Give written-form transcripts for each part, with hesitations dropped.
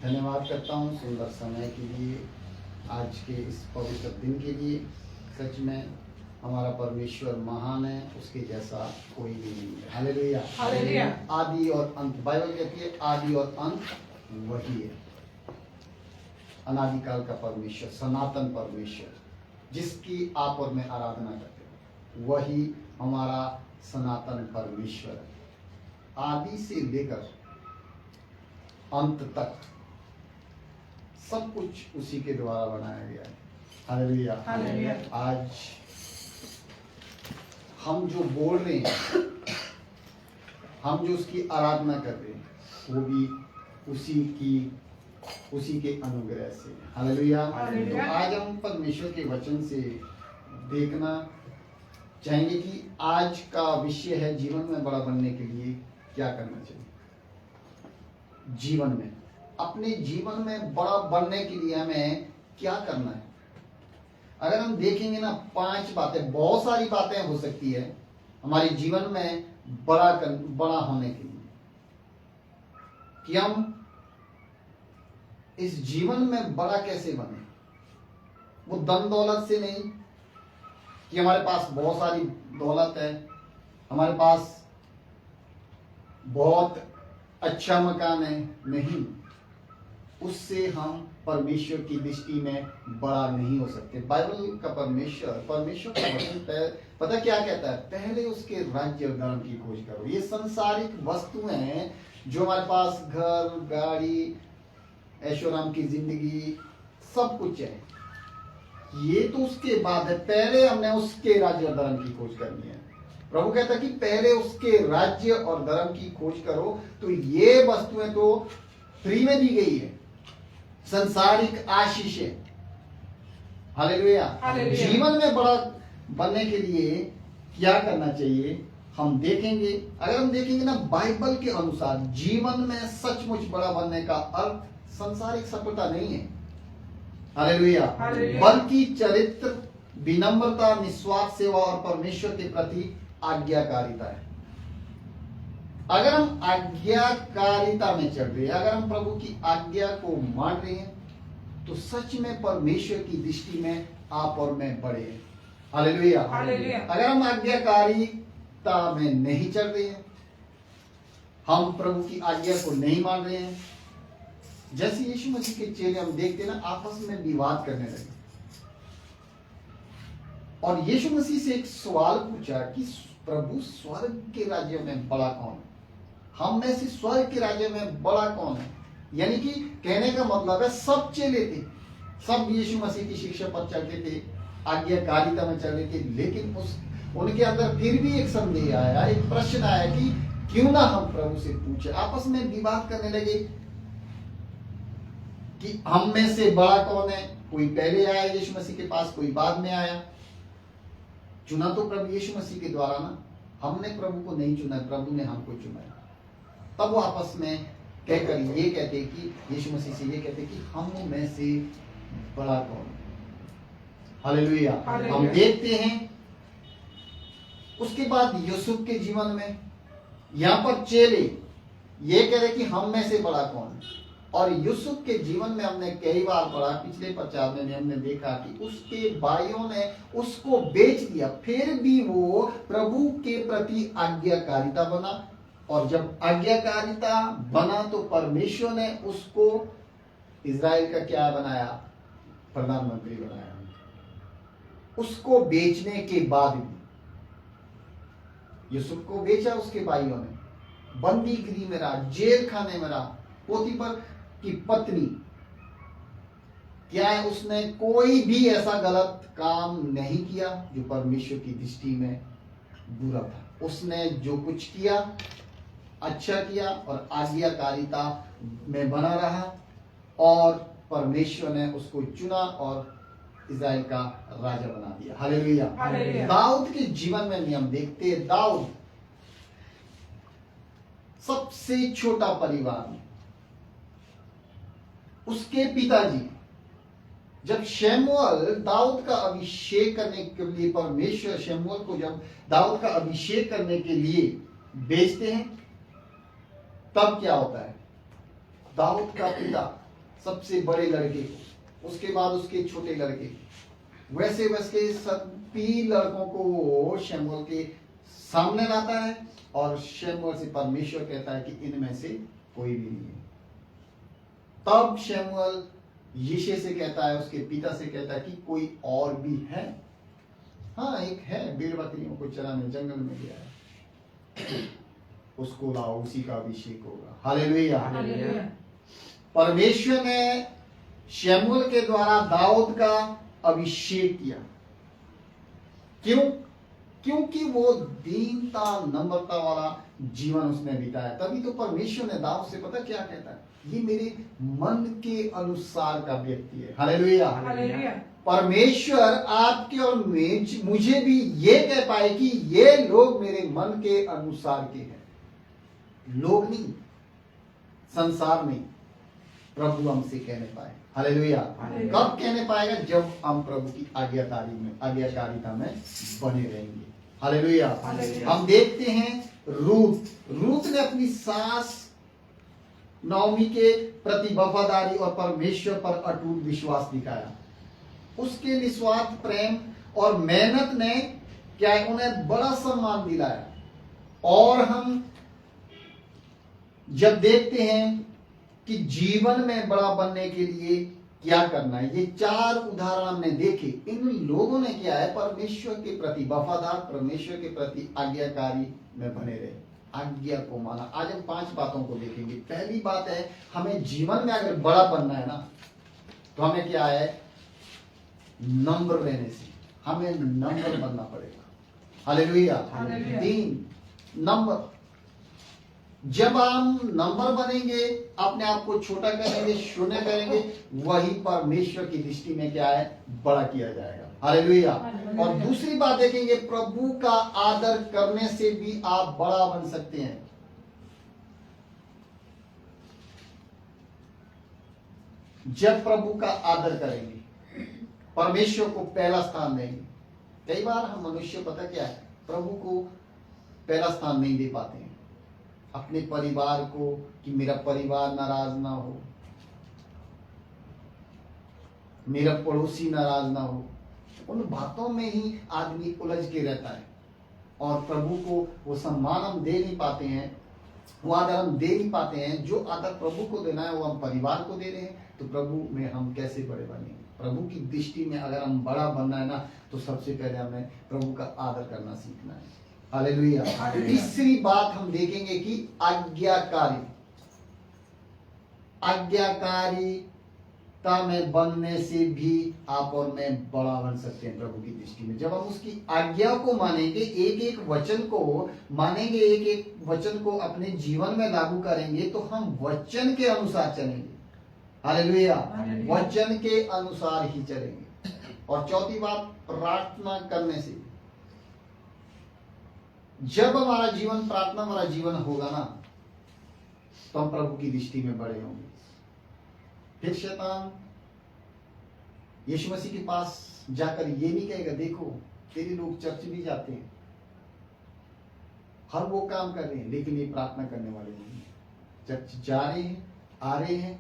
धन्यवाद करता हूँ सुंदर समय के लिए, आज के इस पवित्र दिन के लिए। सच में हमारा परमेश्वर महान है, उसके जैसा कोई भी नहीं है। हालेलुया। हालेलुया। आदि और अंत, बाइबल कहती है आदि और अंत वही है। अनादिकाल का परमेश्वर, सनातन परमेश्वर, जिसकी आप और मैं आराधना करते हैं, वही हमारा सनातन परमेश्वर है। आदि से लेकर अंत तक सब कुछ उसी के द्वारा बनाया गया है। हालेलुया। हालेलुया। आज हम जो बोल रहे हैं, हम जो उसकी आराधना कर रहे हैं, वो भी उसी के अनुग्रह से। हालेलुया। हालेलुया। तो आज हम परमेश्वर के वचन से देखना चाहेंगे कि आज का विषय है जीवन में बड़ा बनने के लिए क्या करना चाहिए। जीवन में, अपने जीवन में बड़ा बनने के लिए हमें क्या करना है। अगर हम देखेंगे ना, 5 बातें, बहुत सारी बातें हो सकती है हमारे जीवन में बड़ा होने के लिए, कि हम इस जीवन में बड़ा कैसे बने। वो धन दौलत से नहीं कि हमारे पास बहुत सारी दौलत है, हमारे पास बहुत अच्छा मकान है, नहीं, उससे हम परमेश्वर की दृष्टि में बड़ा नहीं हो सकते। बाइबल का परमेश्वर का वचन पता क्या कहता है? पहले उसके राज्य और धर्म की खोज करो। ये संसारिक वस्तुएं हैं जो हमारे पास, घर, गाड़ी, ऐशोराम की जिंदगी, सब कुछ है, ये तो उसके बाद है। पहले हमने उसके राज्य और धर्म की खोज करनी है। प्रभु कहता है कि पहले उसके राज्य और धर्म की खोज करो, तो ये वस्तुएं तो फ्री में दी गई है, संसारिक आशीषें। हालेलुया। हालेलुया। जीवन में बड़ा बनने के लिए क्या करना चाहिए हम देखेंगे। अगर हम देखेंगे ना, बाइबल के अनुसार जीवन में सचमुच बड़ा बनने का अर्थ संसारिक सफलता नहीं है। हालेलुया। बल्कि चरित्र, विनम्रता, निस्वार्थ सेवा और परमेश्वर के प्रति आज्ञाकारिता है। अगर हम आज्ञाकारिता में चल रहे हैं, अगर हम प्रभु की आज्ञा को मान रहे हैं, तो सच में परमेश्वर की दृष्टि में आप और मैं बड़े हैं। हालेलुया। हालेलुया। अगर हम आज्ञाकारिता में नहीं चल रहे हैं, हम प्रभु की आज्ञा को नहीं मान रहे हैं, जैसे यीशु मसीह के चेले हम देखते हैं ना, आपस में विवाद करने लगे, और यीशु मसीह से एक सवाल पूछा कि प्रभु, स्वर्ग के राज्य में बड़ा कौन है? हम में से स्वर्ग के राज्य में बड़ा कौन है? यानी कि कहने का मतलब है, सब चेले थे, सब यीशु मसीह की शिक्षा पर चलते थे, आज्ञाकारिता में चल रहे थे, लेकिन उनके अंदर फिर भी एक संदेह आया, एक प्रश्न आया कि क्यों ना हम प्रभु से पूछे। आपस में विवाद करने लगे कि हम में से बड़ा कौन है। कोई पहले आया यीशु मसीह के पास, कोई बाद में आया। चुना तो प्रभु यीशु मसीह के द्वारा ना, हमने प्रभु को नहीं चुना, प्रभु ने हमको चुना। तब वो आपस में कहकर ये कहते कि यीशु मसीह से ये कहते कि हम में से बड़ा कौन है। हालेलुया। हम देखते हैं उसके बाद यूसुफ के जीवन में, यहाँ पर चेले ये कह रहे कि हम में से बड़ा कौन है। और यूसुफ के जीवन में हमने कई बार पढ़ा, पिछले 50 में हमने देखा कि उसके भाइयों ने उसको बेच दिया, फिर भी वो प्रभु के प्रति आज्ञाकारिता बना। और जब आज्ञाकारिता बना तो परमेश्वर ने उसको इजराइल का क्या बनाया? प्रधानमंत्री बनाया। उसको बेचने के बाद भी, यूसुफ को बेचा उसके भाइयों ने, बंदी गृह में रहा, जेल खाने में रहा। पोतीफर की पत्नी, क्या है, उसने कोई भी ऐसा गलत काम नहीं किया जो परमेश्वर की दृष्टि में बुरा था। उसने जो कुछ किया अच्छा किया और आज्ञाकारिता में बना रहा, और परमेश्वर ने उसको चुना और इज़राइल का राजा बना दिया। हालेलुया। दाऊद के जीवन में हम देखते हैं, दाऊद सबसे छोटा परिवार में, उसके पिताजी जब शमूएल दाऊद का अभिषेक करने के लिए, परमेश्वर शमूएल को जब दाऊद का अभिषेक करने के लिए भेजते हैं, तब क्या होता है? दाऊद का पिता सबसे बड़े लड़के को, उसके बाद उसके छोटे लड़के को, वैसे वैसे सभी लड़कों को वो शमूएल के सामने लाता है और शमूएल से परमेश्वर कहता है कि इनमें से कोई भी नहीं है। तब शमूएल यिशै से कहता है, उसके पिता से कहता है कि कोई और भी है। हाँ, एक है, भेड़ बकरियों को चराने जंगल में गया है, उसको लाओ, उसी का अभिषेक होगा। हालेलुया। परमेश्वर ने शमूएल के द्वारा दाऊद का अभिषेक किया। क्यों? क्योंकि वो दीनता नम्रता वाला जीवन उसने बिताया। तभी तो परमेश्वर ने दाऊद से पता क्या कहता है, ये मेरे मन के अनुसार का व्यक्ति है। हालेलुया। परमेश्वर आपके और मुझे भी ये कह पाए कि ये लोग मेरे मन के अनुसार के हैं। लोग नहीं, संसार नहीं, प्रभु हमसे कहने पाए। हालेलुया। कब कहने पाएगा? जब हम प्रभु की आज्ञाकारिता में बने रहेंगे। हालेलुया। हम देखते हैं रूत ने अपनी सास नौमी के प्रति वफादारी और परमेश्वर पर अटूट विश्वास दिखाया। उसके निस्वार्थ प्रेम और मेहनत ने क्या उन्हें बड़ा सम्मान दिलाया। और हम जब देखते हैं कि जीवन में बड़ा बनने के लिए क्या करना है, ये 4 उदाहरण हमने देखे। इन लोगों ने क्या है, परमेश्वर के प्रति वफादार, परमेश्वर के प्रति आज्ञाकारी में बने रहे, आज्ञा को माना। आज हम 5 बातों को देखेंगे। पहली बात है, हमें जीवन में अगर बड़ा बनना है ना, तो हमें क्या है, नम्र रहने से हमें नम्र बनना पड़ेगा। हालेलुया। 3 नंबर। जब हम नंबर बनेंगे, अपने आप को छोटा करेंगे, शून्य करेंगे, वही परमेश्वर की दृष्टि में क्या है, बड़ा किया जाएगा। हालेलुया। और दूसरी बात देखेंगे, प्रभु का आदर करने से भी आप बड़ा बन सकते हैं। जब प्रभु का आदर करेंगे, परमेश्वर को पहला स्थान देंगे। कई बार हम मनुष्य पता क्या है, प्रभु को पहला स्थान नहीं दे पाते हैं। अपने परिवार को, कि मेरा परिवार नाराज ना हो, मेरा पड़ोसी नाराज ना हो, उन बातों में ही आदमी उलझ के रहता है और प्रभु को वो सम्मान हम दे नहीं पाते हैं, वो आदर हम दे नहीं पाते हैं। जो आदर प्रभु को देना है वो हम परिवार को दे रहे हैं, तो प्रभु में हम कैसे बड़े बनेंगे? प्रभु की दृष्टि में अगर हम बड़ा बनना है ना, तो सबसे पहले हमें प्रभु का आदर करना सीखना है। हालेलुया। तीसरी बात हम देखेंगे कि आज्ञाकारिता में बनने से भी आप और मैं बड़ा बन सकते हैं प्रभु की दृष्टि में। जब हम उसकी आज्ञा को मानेंगे, एक एक वचन को मानेंगे, एक एक वचन को अपने जीवन में लागू करेंगे, तो हम वचन के अनुसार चलेंगे। हालेलुया। वचन के अनुसार ही चलेंगे। और चौथी बात, प्रार्थना करने से। जब हमारा जीवन प्रार्थना वाला जीवन होगा ना, तो हम प्रभु की दृष्टि में बड़े होंगे। फिर शैतान यीशु मसीह के पास जाकर ये नहीं कहेगा, देखो तेरे लोग चर्च भी जाते हैं, हर वो काम कर रहे हैं, लेकिन ये प्रार्थना करने वाले नहीं है। चर्च जा रहे हैं, आ रहे हैं,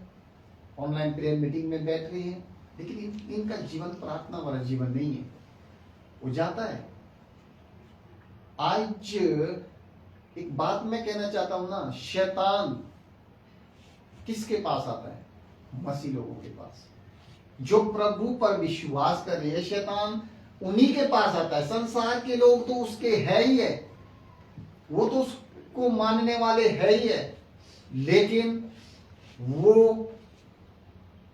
ऑनलाइन प्रेयर मीटिंग में बैठ रहे हैं, लेकिन इनका जीवन प्रार्थना वाला जीवन नहीं है। वो जाता है। आज एक बात मैं कहना चाहता हूं ना, शैतान किसके पास आता है? मसीह लोगों के पास, जो प्रभु पर विश्वास कर रहे हैं। शैतान उन्हीं के पास आता है। संसार के लोग तो उसके है ही है, वो तो उसको मानने वाले है ही है, लेकिन वो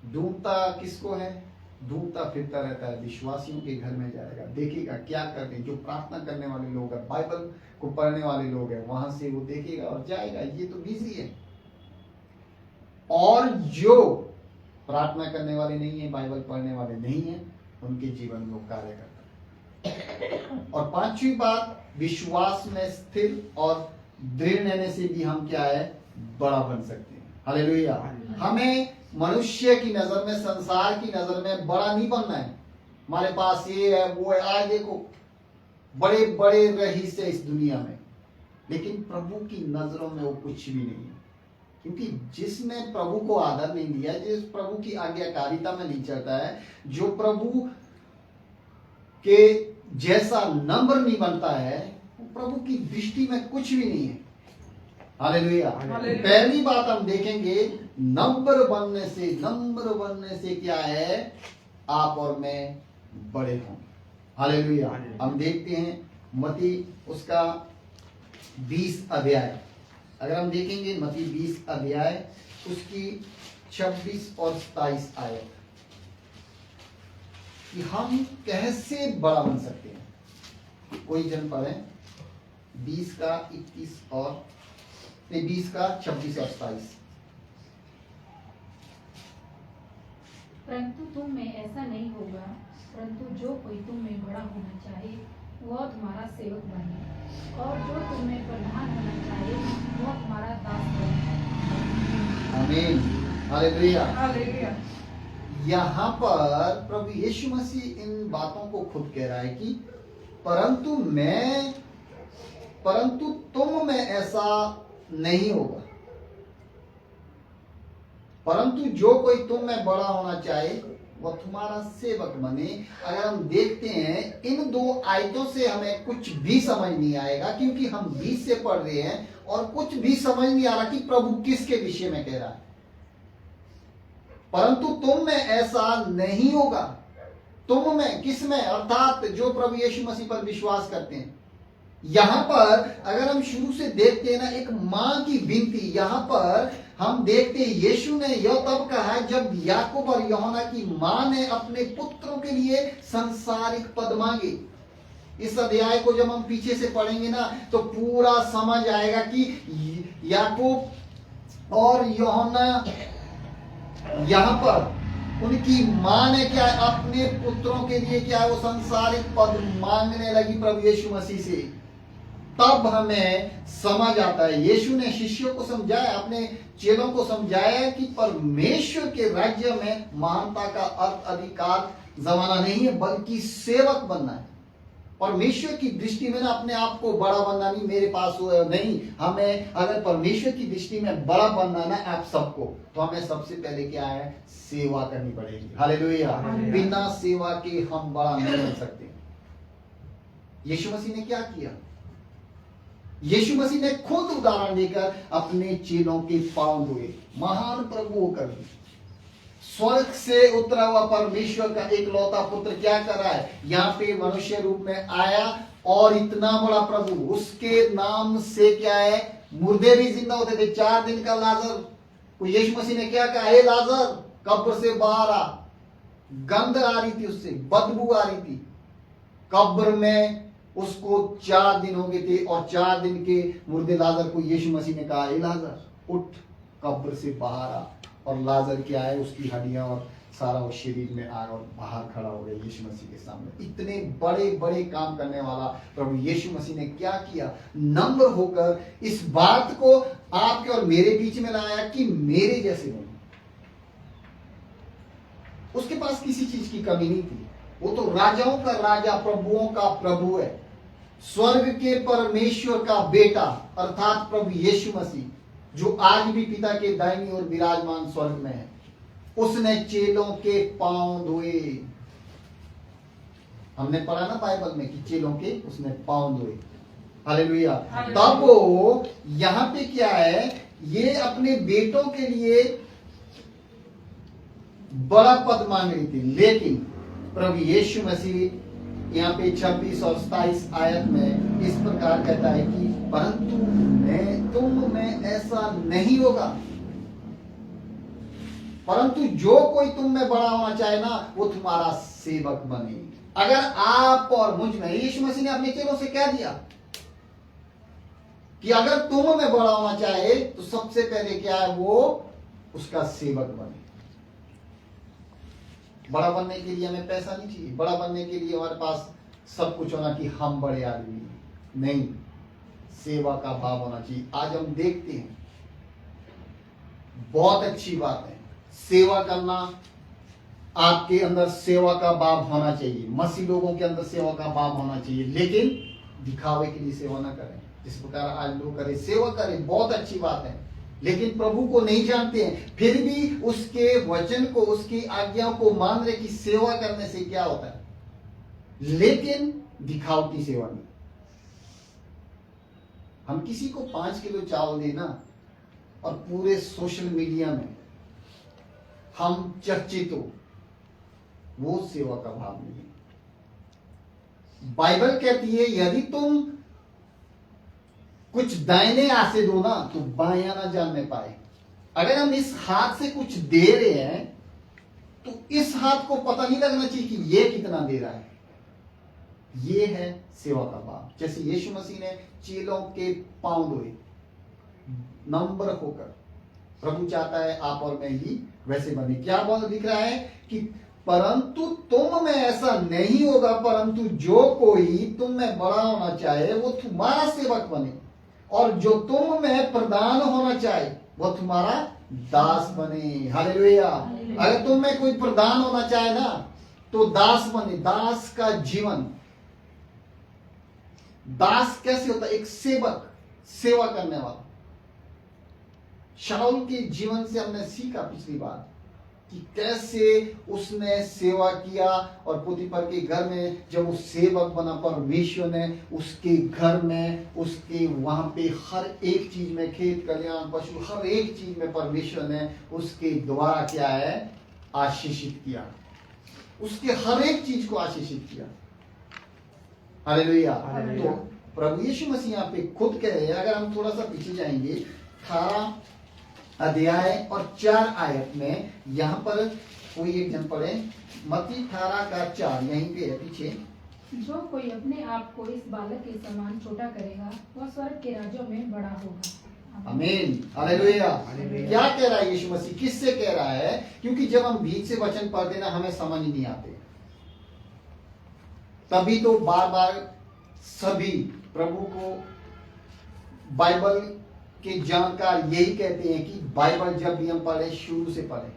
ढूंढता किसको है? ढूंढता फिरता रहता है, विश्वासियों के घर में जाएगा, देखेगा क्या कर रहे हैं। जो प्रार्थना करने वाले लोग हैं, बाइबल को पढ़ने वाले लोग हैं, वहां से वो देखेगा और जाएगा, ये तो बिजी है। और जो प्रार्थना करने वाले नहीं है, बाइबल पढ़ने वाले नहीं है, उनके जीवन में वो कार्य करता है। और 5वीं बात, विश्वास में स्थिर और दृढ़ रहने से भी हम क्या है, बड़ा बन सकते हैं। हालेलुया। हमें मनुष्य की नजर में, संसार की नजर में बड़ा नहीं बनना है। हमारे पास ये है, वो है। आज देखो बड़े बड़े रईस है इस दुनिया में, लेकिन प्रभु की नजरों में वो कुछ भी नहीं है। क्योंकि जिसने प्रभु को आदर नहीं दिया, जिस प्रभु की आज्ञाकारिता में नहीं चलता है, जो प्रभु के जैसा नम्र नहीं बनता है, वो प्रभु की दृष्टि में कुछ भी नहीं है। हालेलुया। पहली बात हम देखेंगे, नम्र बनने से क्या है, आप और मैं बड़े हों। हालेलुया। हम देखते हैं मत्ती उसका 20 अध्याय, अगर हम देखेंगे मत्ती 20 अध्याय उसकी 26 और 27 आयत, कि हम कैसे बड़ा बन सकते हैं। कोई जन पढ़े 20 का 21 और 20 का 26 और 27। परंतु तुम में ऐसा नहीं होगा, परंतु जो कोई तुम में बड़ा होना चाहे वह तुम्हारा सेवक बने, और जो तुम में प्रधान होना चाहे वह तुम्हारा दास बने। आमीन। हालेलुया। हालेलुया। यहाँ पर प्रभु यीशु मसीह इन बातों को खुद कह रहा है कि परंतु तुम में ऐसा नहीं होगा, परंतु जो कोई तुम में बड़ा होना चाहे वह तुम्हारा सेवक बने। अगर हम देखते हैं इन दो आयतों से हमें कुछ भी समझ नहीं आएगा, क्योंकि हम 20 से पढ़ रहे हैं और कुछ भी समझ नहीं आ रहा कि प्रभु किसके विषय में कह रहा है। परंतु तुम में ऐसा नहीं होगा, तुम में किस में, अर्थात जो प्रभु यीशु मसीह पर विश्वास करते हैं। यहां पर अगर हम शुरू से देखते हैं ना, एक मां की विनती, यहां पर हम देखते हैं यीशु ने यह तब कहा है जब याकूब और यूहन्ना की मां ने अपने पुत्रों के लिए सांसारिक पद मांगे। इस अध्याय को जब हम पीछे से पढ़ेंगे ना तो पूरा समझ आएगा कि याकूब और यूहन्ना यहां पर उनकी मां ने क्या अपने पुत्रों के लिए क्या वो सांसारिक पद मांगने लगी प्रभु यीशु मसीह से। तब हमें समझ आता है, यीशु ने शिष्यों को समझाया, अपने चेलों को समझाया कि परमेश्वर के राज्य में महानता का अर्थ अधिकार जमाना नहीं है, बल्कि सेवक बनना है। परमेश्वर की दृष्टि में ना अपने आप को बड़ा बनना नहीं, मेरे पास हो नहीं, हमें अगर परमेश्वर की दृष्टि में बड़ा बनना ना आप सबको, तो हमें सबसे पहले क्या है, सेवा करनी पड़ेगी। हालेलुया। बिना सेवा के हम बड़ा नहीं बन सकते। यीशु मसीह ने क्या किया, यीशु मसीह ने खुद उदाहरण देकर अपने चेलों के पांव धोए। महान प्रभु होकर भी स्वर्ग से उतरा हुआ परमेश्वर का एकलौता पुत्र क्या कर रहा है, यहाँ पे मनुष्य रूप में आया, और इतना बड़ा प्रभु, उसके नाम से क्या है, मुर्दे भी जिंदा होते थे। 4 दिन का लाजर को यीशु मसीह ने क्या कहा, हे लाजर कब्र से बाहर आ। गंध आ रही थी, उससे बदबू आ रही थी। कब्र में उसको 4 दिन हो गए थे, और 4 दिन के मुर्दे लाजर को यीशु मसीह ने कहा, हे लाजर उठ, कब्र से बाहर आ। और लाजर क्या है, उसकी हड्डियां और सारा वो शरीर में आया और बाहर खड़ा हो गया यीशु मसीह के सामने। इतने बड़े बड़े काम करने वाला प्रभु यीशु मसीह ने क्या किया, नम्र होकर इस बात को आपके और मेरे बीच में लाया कि मेरे जैसे बनो। उसके पास किसी चीज की कमी नहीं थी, वो तो राजाओं का राजा, प्रभुओं का प्रभु है, स्वर्ग के परमेश्वर का बेटा अर्थात प्रभु यीशु मसीह, जो आज भी पिता के दाहिनी ओर विराजमान स्वर्ग में है। उसने चेलों के पांव धोए। हमने पढ़ा ना बाइबल में कि चेलों के उसने पांव धोए। हालेलुया। तब वो यहां पे क्या है, ये अपने बेटों के लिए बड़ा पद मांग रही थी, लेकिन प्रभु यीशु मसीह यहाँ पे 26 और 27 आयत में इस प्रकार कहता है कि परंतु तुम में ऐसा नहीं होगा, परंतु जो कोई तुम में बड़ा होना चाहे ना वो तुम्हारा सेवक बने। अगर आप और मुझ में, यीशु मसीह ने अपने चेलों से कह दिया कि अगर तुम में बड़ा होना चाहे तो सबसे पहले क्या है, वो उसका सेवक बने। बड़ा बनने के लिए हमें पैसा नहीं चाहिए, बड़ा बनने के लिए हमारे पास सब कुछ होना कि हम बड़े आदमी नहीं, सेवा का भाव होना चाहिए। आज हम देखते हैं, बहुत अच्छी बात है सेवा करना, आपके अंदर सेवा का भाव होना चाहिए, मसीह लोगों के अंदर सेवा का भाव होना चाहिए, लेकिन दिखावे के लिए सेवा ना करें जिस प्रकार आज लोग करें। सेवा करें, बहुत अच्छी बात है, लेकिन प्रभु को नहीं जानते हैं, फिर भी उसके वचन को, उसकी आज्ञाओं को मान रहे कि सेवा करने से क्या होता है, लेकिन दिखावटी सेवा नहीं। हम किसी को 5 किलो चावल देना और पूरे सोशल मीडिया में हम चर्चित हो, वो सेवा का भाव नहीं है। बाइबल कहती है यदि तुम कुछ दाहिने हाथ से दो ना तो बायां ना जानने पाए। अगर हम इस हाथ से कुछ दे रहे हैं तो इस हाथ को पता नहीं लगना चाहिए कि ये कितना दे रहा है। ये है सेवा का भाव। जैसे यीशु मसीह ने चेलों के पांव धोए नंबर होकर, प्रभु चाहता है आप और मैं ही वैसे बने। क्या बोल लिख रहा है कि परंतु तुम में ऐसा नहीं होगा, परंतु जो कोई तुम में बड़ा होना चाहे वो तुम्हारा सेवक बने, और जो तुम में प्रधान होना चाहे वो तुम्हारा दास बने। हालेलुया। अगर तुम में कोई प्रधान होना चाहे ना तो दास बने। दास का जीवन, दास कैसे होता है? एक सेवक, सेवा करने वाला। शाऊल के जीवन से हमने सीखा पिछली बार कि कैसे उसने सेवा किया, और पोतीफर के घर में जब वो सेवक बना, परमेश्वर ने उसके घर में, उसके वहां पे हर एक चीज में, खेत कल्याण पशु हर एक चीज में परमेश्वर ने उसके द्वारा क्या है, आशीषित किया। उसके हर एक चीज को आशीषित किया। हालेलुया। तो प्रभु यीशु मसीह यहाँ पे खुद कह रहे हैं, अगर हम थोड़ा सा पीछे जाएंगे 18 अध्याय और 4 आयत में, यहां पर कोई एक जन पढ़े, मत्ती 18:4, यहीं पे है पीछे। जो कोई अपने आप को इस बालक के समान छोटा करेगा वह स्वर्ग के राज्यों में बड़ा होगा। आमीन। हालेलुया। क्या कह रहा है यीशु मसीह? किससे कह रहा है? क्योंकि जब हम बीच से वचन पढ़ते ना हमें समझ नहीं आते, तभी तो बार बार सभी प्रभु को, बाइबल के जानकार यही कहते हैं कि बाइबल जब भी हम पढ़े शुरू से पढ़े।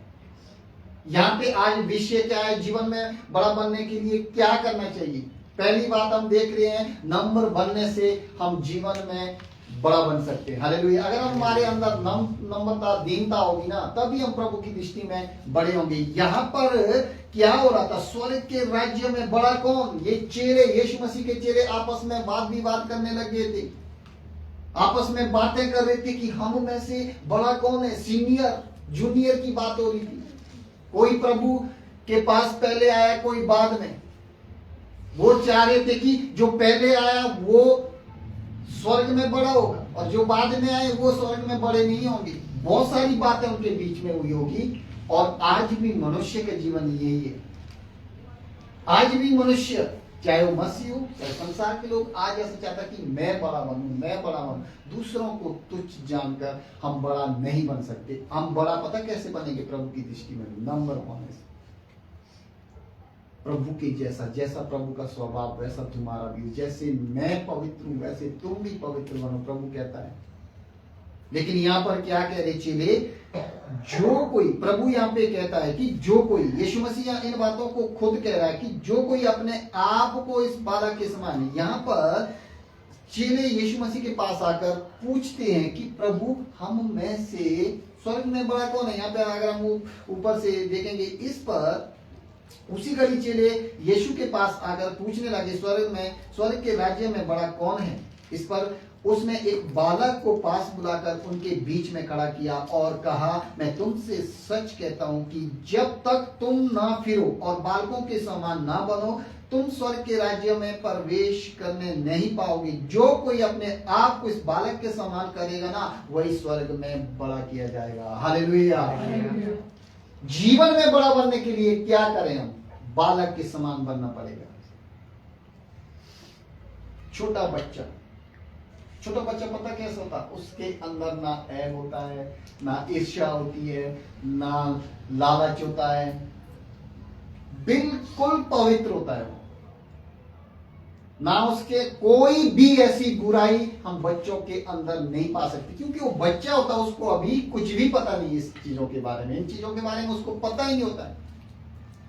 यहाँ पे आज विषय क्या है? जीवन में बड़ा बनने के लिए क्या करना चाहिए? पहली बात हम देख रहे हैं, नंबर बनने से हम जीवन में बड़ा बन सकते हैं। हालेलुया। अगर हमारे अंदर नम्रता, दीनता होगी ना, तभी हम प्रभु की दृष्टि में बड़े होंगे। यहाँ पर क्या हो रहा था? स्वर्ग के राज्य में बड़ा कौन? ये चेले, यीशु मसीह के चेले आपस में वाद विवाद करने लगे थे, आपस में बातें कर रहे थे कि हम में से बड़ा कौन है। सीनियर जूनियर की बात हो रही थी। कोई प्रभु के पास पहले आया, कोई बाद में। वो चाह रहे थे कि जो पहले आया वो स्वर्ग में बड़ा होगा, और जो बाद में आए वो स्वर्ग में बड़े नहीं होंगे। बहुत सारी बातें उनके बीच में हुई होगी। और आज भी मनुष्य का जीवन यही है। आज भी मनुष्य, चाहे वो मसीह हो चाहे संसार के लोग, आज ऐसा चाहता कि मैं बड़ा बनूं, मैं बड़ा बनूं। दूसरों को तुच्छ जानकर हम बड़ा नहीं बन सकते। हम बड़ा पता कैसे बनेंगे प्रभु की दृष्टि में? नंबर होने से। प्रभु के जैसा, जैसा प्रभु का स्वभाव वैसा तुम्हारा भी। जैसे मैं पवित्र हूं वैसे तुम भी पवित्र बनो, प्रभु कहता है। लेकिन यहां पर क्या कह रहे चेले? जो कोई, प्रभु यहां पे कहता है कि जो कोई, यीशु मसीह इन बातों को खुद कह रहा है कि जो कोई अपने आप को इस बालक के समान। यहां पर चेले यीशु मसीह के पास आकर पूछते हैं कि प्रभु हम में से स्वर्ग में बड़ा कौन है? यहाँ पे अगर हम ऊपर से देखेंगे, इस पर उसी घड़ी चेले यीशु के पास आकर पूछने लगे, स्वर्ग के राज्य में बड़ा कौन है? इस पर उसने एक बालक को पास बुलाकर उनके बीच में खड़ा किया और कहा, मैं तुमसे सच कहता हूं कि जब तक तुम ना फिरो और बालकों के समान ना बनो, तुम स्वर्ग के राज्य में प्रवेश करने नहीं पाओगे। जो कोई अपने आप को इस बालक के समान करेगा ना, वही स्वर्ग में बड़ा किया जाएगा। हालेलुया। जीवन में बड़ा बनने के लिए क्या करें? हम बालक के समान बनना पड़ेगा। छोटा बच्चा पता कैसा होता? उसके अंदर ना ऐब होता है, ना ईर्ष्या होती है, ना लालच होता है, बिल्कुल पवित्र होता है वो। ना उसके कोई भी ऐसी बुराई हम बच्चों के अंदर नहीं पा सकते, क्योंकि वो बच्चा होता है, उसको अभी कुछ भी पता नहीं इस चीजों के बारे में। इन चीजों के बारे में उसको पता ही नहीं होता है।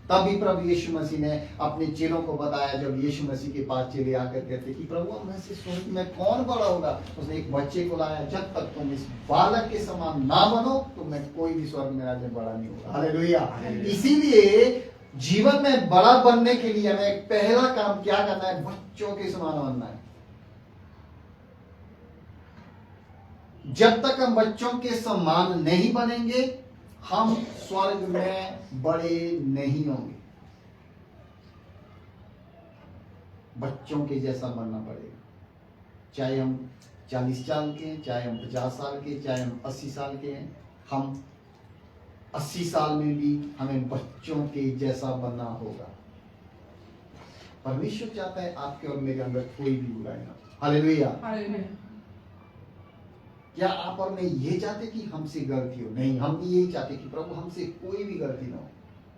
तभी प्रभु यीशु मसीह ने अपने चेलों को बताया, जब यीशु मसीह के पास चेले आकर कहते कि प्रभु हम में से स्वर्ग में कौन बड़ा होगा, उसने एक बच्चे को लाया, जब तक तुम इस बालक के समान ना बनो तो मैं कोई भी स्वर्ग में राज्य बड़ा नहीं होगा। हालेलुया। इसीलिए जीवन में बड़ा बनने के लिए हमें पहला काम क्या करना है? बच्चों के समान बनना है। जब तक हम बच्चों के समान नहीं बनेंगे, हम स्वर्ग में बड़े नहीं होंगे। बच्चों के जैसा बनना पड़ेगा, चाहे हम 40 साल के हैं, चाहे हम 50 साल के, चाहे हम 80 साल के हैं। हम 80 साल में भी हमें बच्चों के जैसा बनना होगा। परमेश्वर चाहता है आपके और मेरे अंदर कोई भी बुराई ना हो। हालेलुया। क्या आप और मैं ये चाहते कि हमसे गलती हो? नहीं, हम भी यही चाहते कि प्रभु हमसे कोई भी गलती ना हो।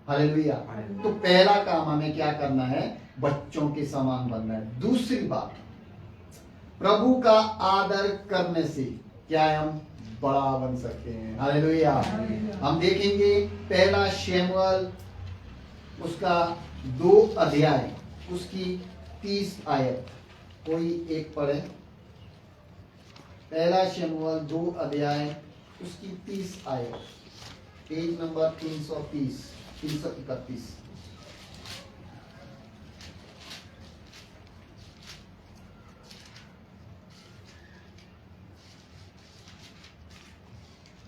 हालेलुया। तो पहला काम हमें क्या करना है? बच्चों के समान बनना है। दूसरी बात, प्रभु का आदर करने से क्या हम बड़ा बन सकते हैं। हालेलुया। हम देखेंगे पहला शमूएल उसका 2 अध्याय उसकी 30 आयत। कोई एक पढ़े। पहला शमूएल 2 अध्याय उसकी 30 आयत, पेज नंबर 331।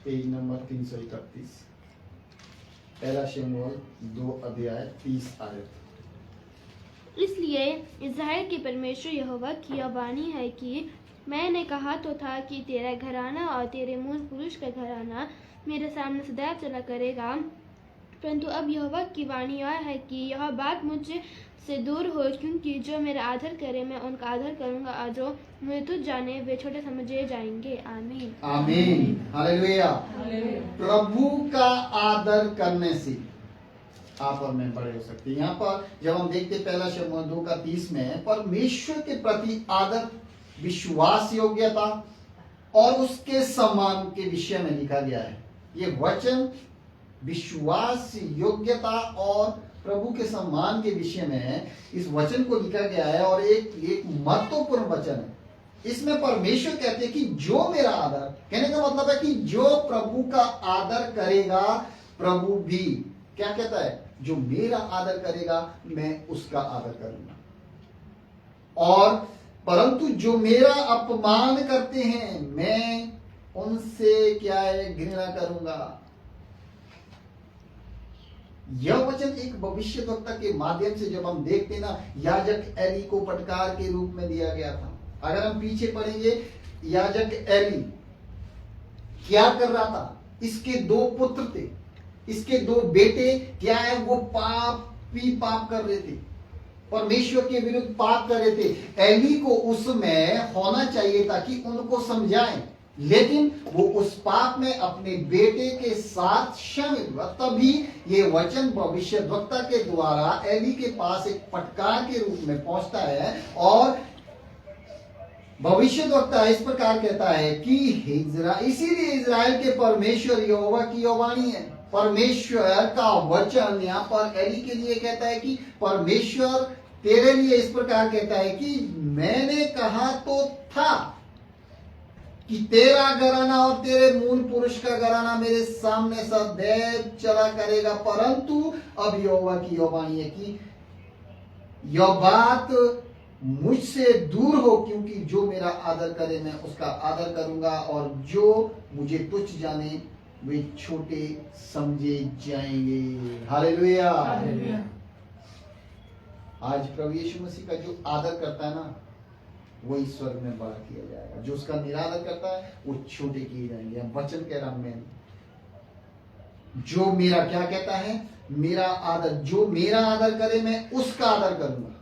पेज नंबर 331, पहला शमूएल 2 अध्याय 30 आयत। इसलिए इज़राइल के परमेश्वर यहोवा की यह वाणी है कि मैंने कहा तो था कि तेरा घराना और तेरे मूल पुरुष का घराना मेरे सामने सदैव चला करेगा, परंतु अब यहोवा की वाणी यह है कि यह बात मुझे से दूर हो, क्योंकि जो मेरा आदर करे मैं उनका आदर करूंगा, और जो मुझे तुझ जाने वे छोटे समझे जाएंगे। आमीन। आमीन। हालेलुया। प्रभु का आदर करने से आप और मैं बड़े हो सकते हैं। यहाँ पर जब हम देखते पहला शमूएल 2 का 30 में परमेश्वर के प्रति आदर, विश्वास योग्यता और उसके सम्मान के विषय में लिखा गया है। ये वचन विश्वास योग्यता और प्रभु के सम्मान के विषय में है। इस वचन को लिखा गया है और एक महत्वपूर्ण वचन है। इसमें परमेश्वर कहते हैं कि जो मेरा आदर, कहने का मतलब है कि जो प्रभु का आदर करेगा, प्रभु भी क्या कहता है? जो मेरा आदर करेगा मैं उसका आदर करूंगा, और परंतु जो मेरा अपमान करते हैं मैं उनसे क्या है? घृणा करूंगा। यह वचन एक भविष्यद्वक्ता के माध्यम से जब हम देखते ना, याजक एली को फटकार के रूप में दिया गया था। अगर हम पीछे पढ़ेंगे, याजक एली क्या कर रहा था? इसके 2 पुत्र थे, इसके 2 बेटे क्या है? वो पाप कर रहे थे, परमेश्वर के विरुद्ध पाप कर रहे थे। एली को उसमें होना चाहिए था कि उनको समझाएं, लेकिन वो उस पाप में अपने बेटे के साथ शामिल हुआ। तभी ये वचन भविष्यद्वक्ता के द्वारा एली के पास एक फटकार के रूप में पहुंचता है, और भविष्यद्वक्ता इस प्रकार कहता है कि इसीलिए इजराइल के परमेश्वर यहोवा की यह वाणी है। परमेश्वर का वचन यहाँ पर एली के लिए कहता है कि परमेश्वर तेरे लिए इस प्रकार कहता है कि मैंने कहा तो था कि तेरा घराना और तेरे मूल पुरुष का घराना मेरे सामने सदैव चला करेगा, परंतु अब यहोवा की यह वाणी है कि यह बात मुझसे दूर हो, क्योंकि जो मेरा आदर करे मैं उसका आदर करूंगा, और जो मुझे तुच्छ जाने वे छोटे समझे जाएंगे। हालेलुया। आज प्रभु यीशु मसीह का जो आदर करता है ना, वो स्वर्ग में बड़ा किया जाएगा। जो उसका निरादर करता है वो छोटे किए जाएंगे। हम वचन कह रहा मैं, जो मेरा क्या कहता है? मेरा आदर, जो मेरा आदर करे मैं उसका आदर करूंगा।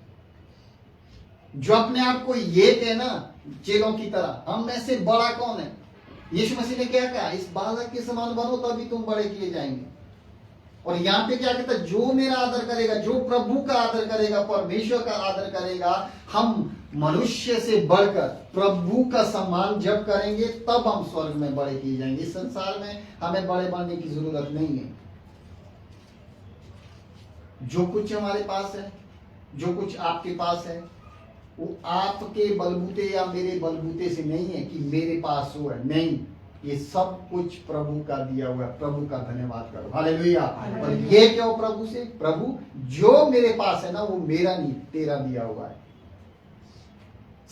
जो अपने आप को ये कहना चेलों की तरह, हम में से बड़ा कौन है? यीशु मसीह ने क्या कहा? इस बालक के समान बनो तभी तुम बड़े किए जाएंगे। और यहाँ पे क्या कहता है? जो मेरा आदर करेगा, जो प्रभु का आदर करेगा, परमेश्वर का आदर करेगा। हम मनुष्य से बढ़कर प्रभु का सम्मान जब करेंगे तब हम स्वर्ग में बड़े किए जाएंगे। इस संसार में हमें बड़े बनने की जरूरत नहीं है। जो कुछ हमारे पास है, जो कुछ आपके पास है, वो आपके बलबूते या मेरे बलबूते से नहीं है कि मेरे पास हो है, नहीं, ये सब कुछ प्रभु का दिया हुआ है। प्रभु का धन्यवाद करो, हालेलुया। और ये क्यों प्रभु से? प्रभु जो मेरे पास है ना, वो मेरा नहीं, तेरा दिया हुआ है।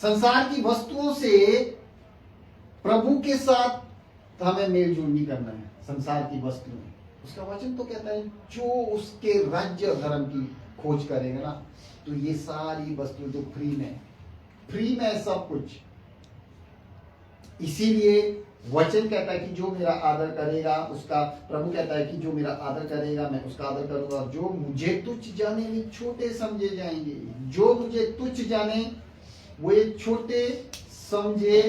संसार की वस्तुओं से प्रभु के साथ हमें मेल जोल नहीं करना है। संसार की वस्तुएं, उसका वचन तो कहता है जो उसके राज्य धर्म की खोज करेगा ना, तो ये सारी वस्तु जो फ्री में सब कुछ। इसीलिए वचन कहता है कि जो मेरा आदर करेगा उसका, प्रभु कहता है कि जो मेरा आदर करेगा मैं उसका आदर करूंगा, और जो मुझे तुच्छ जाने में छोटे समझे जाएंगे। जो मुझे तुच्छ जाने वो ये छोटे समझे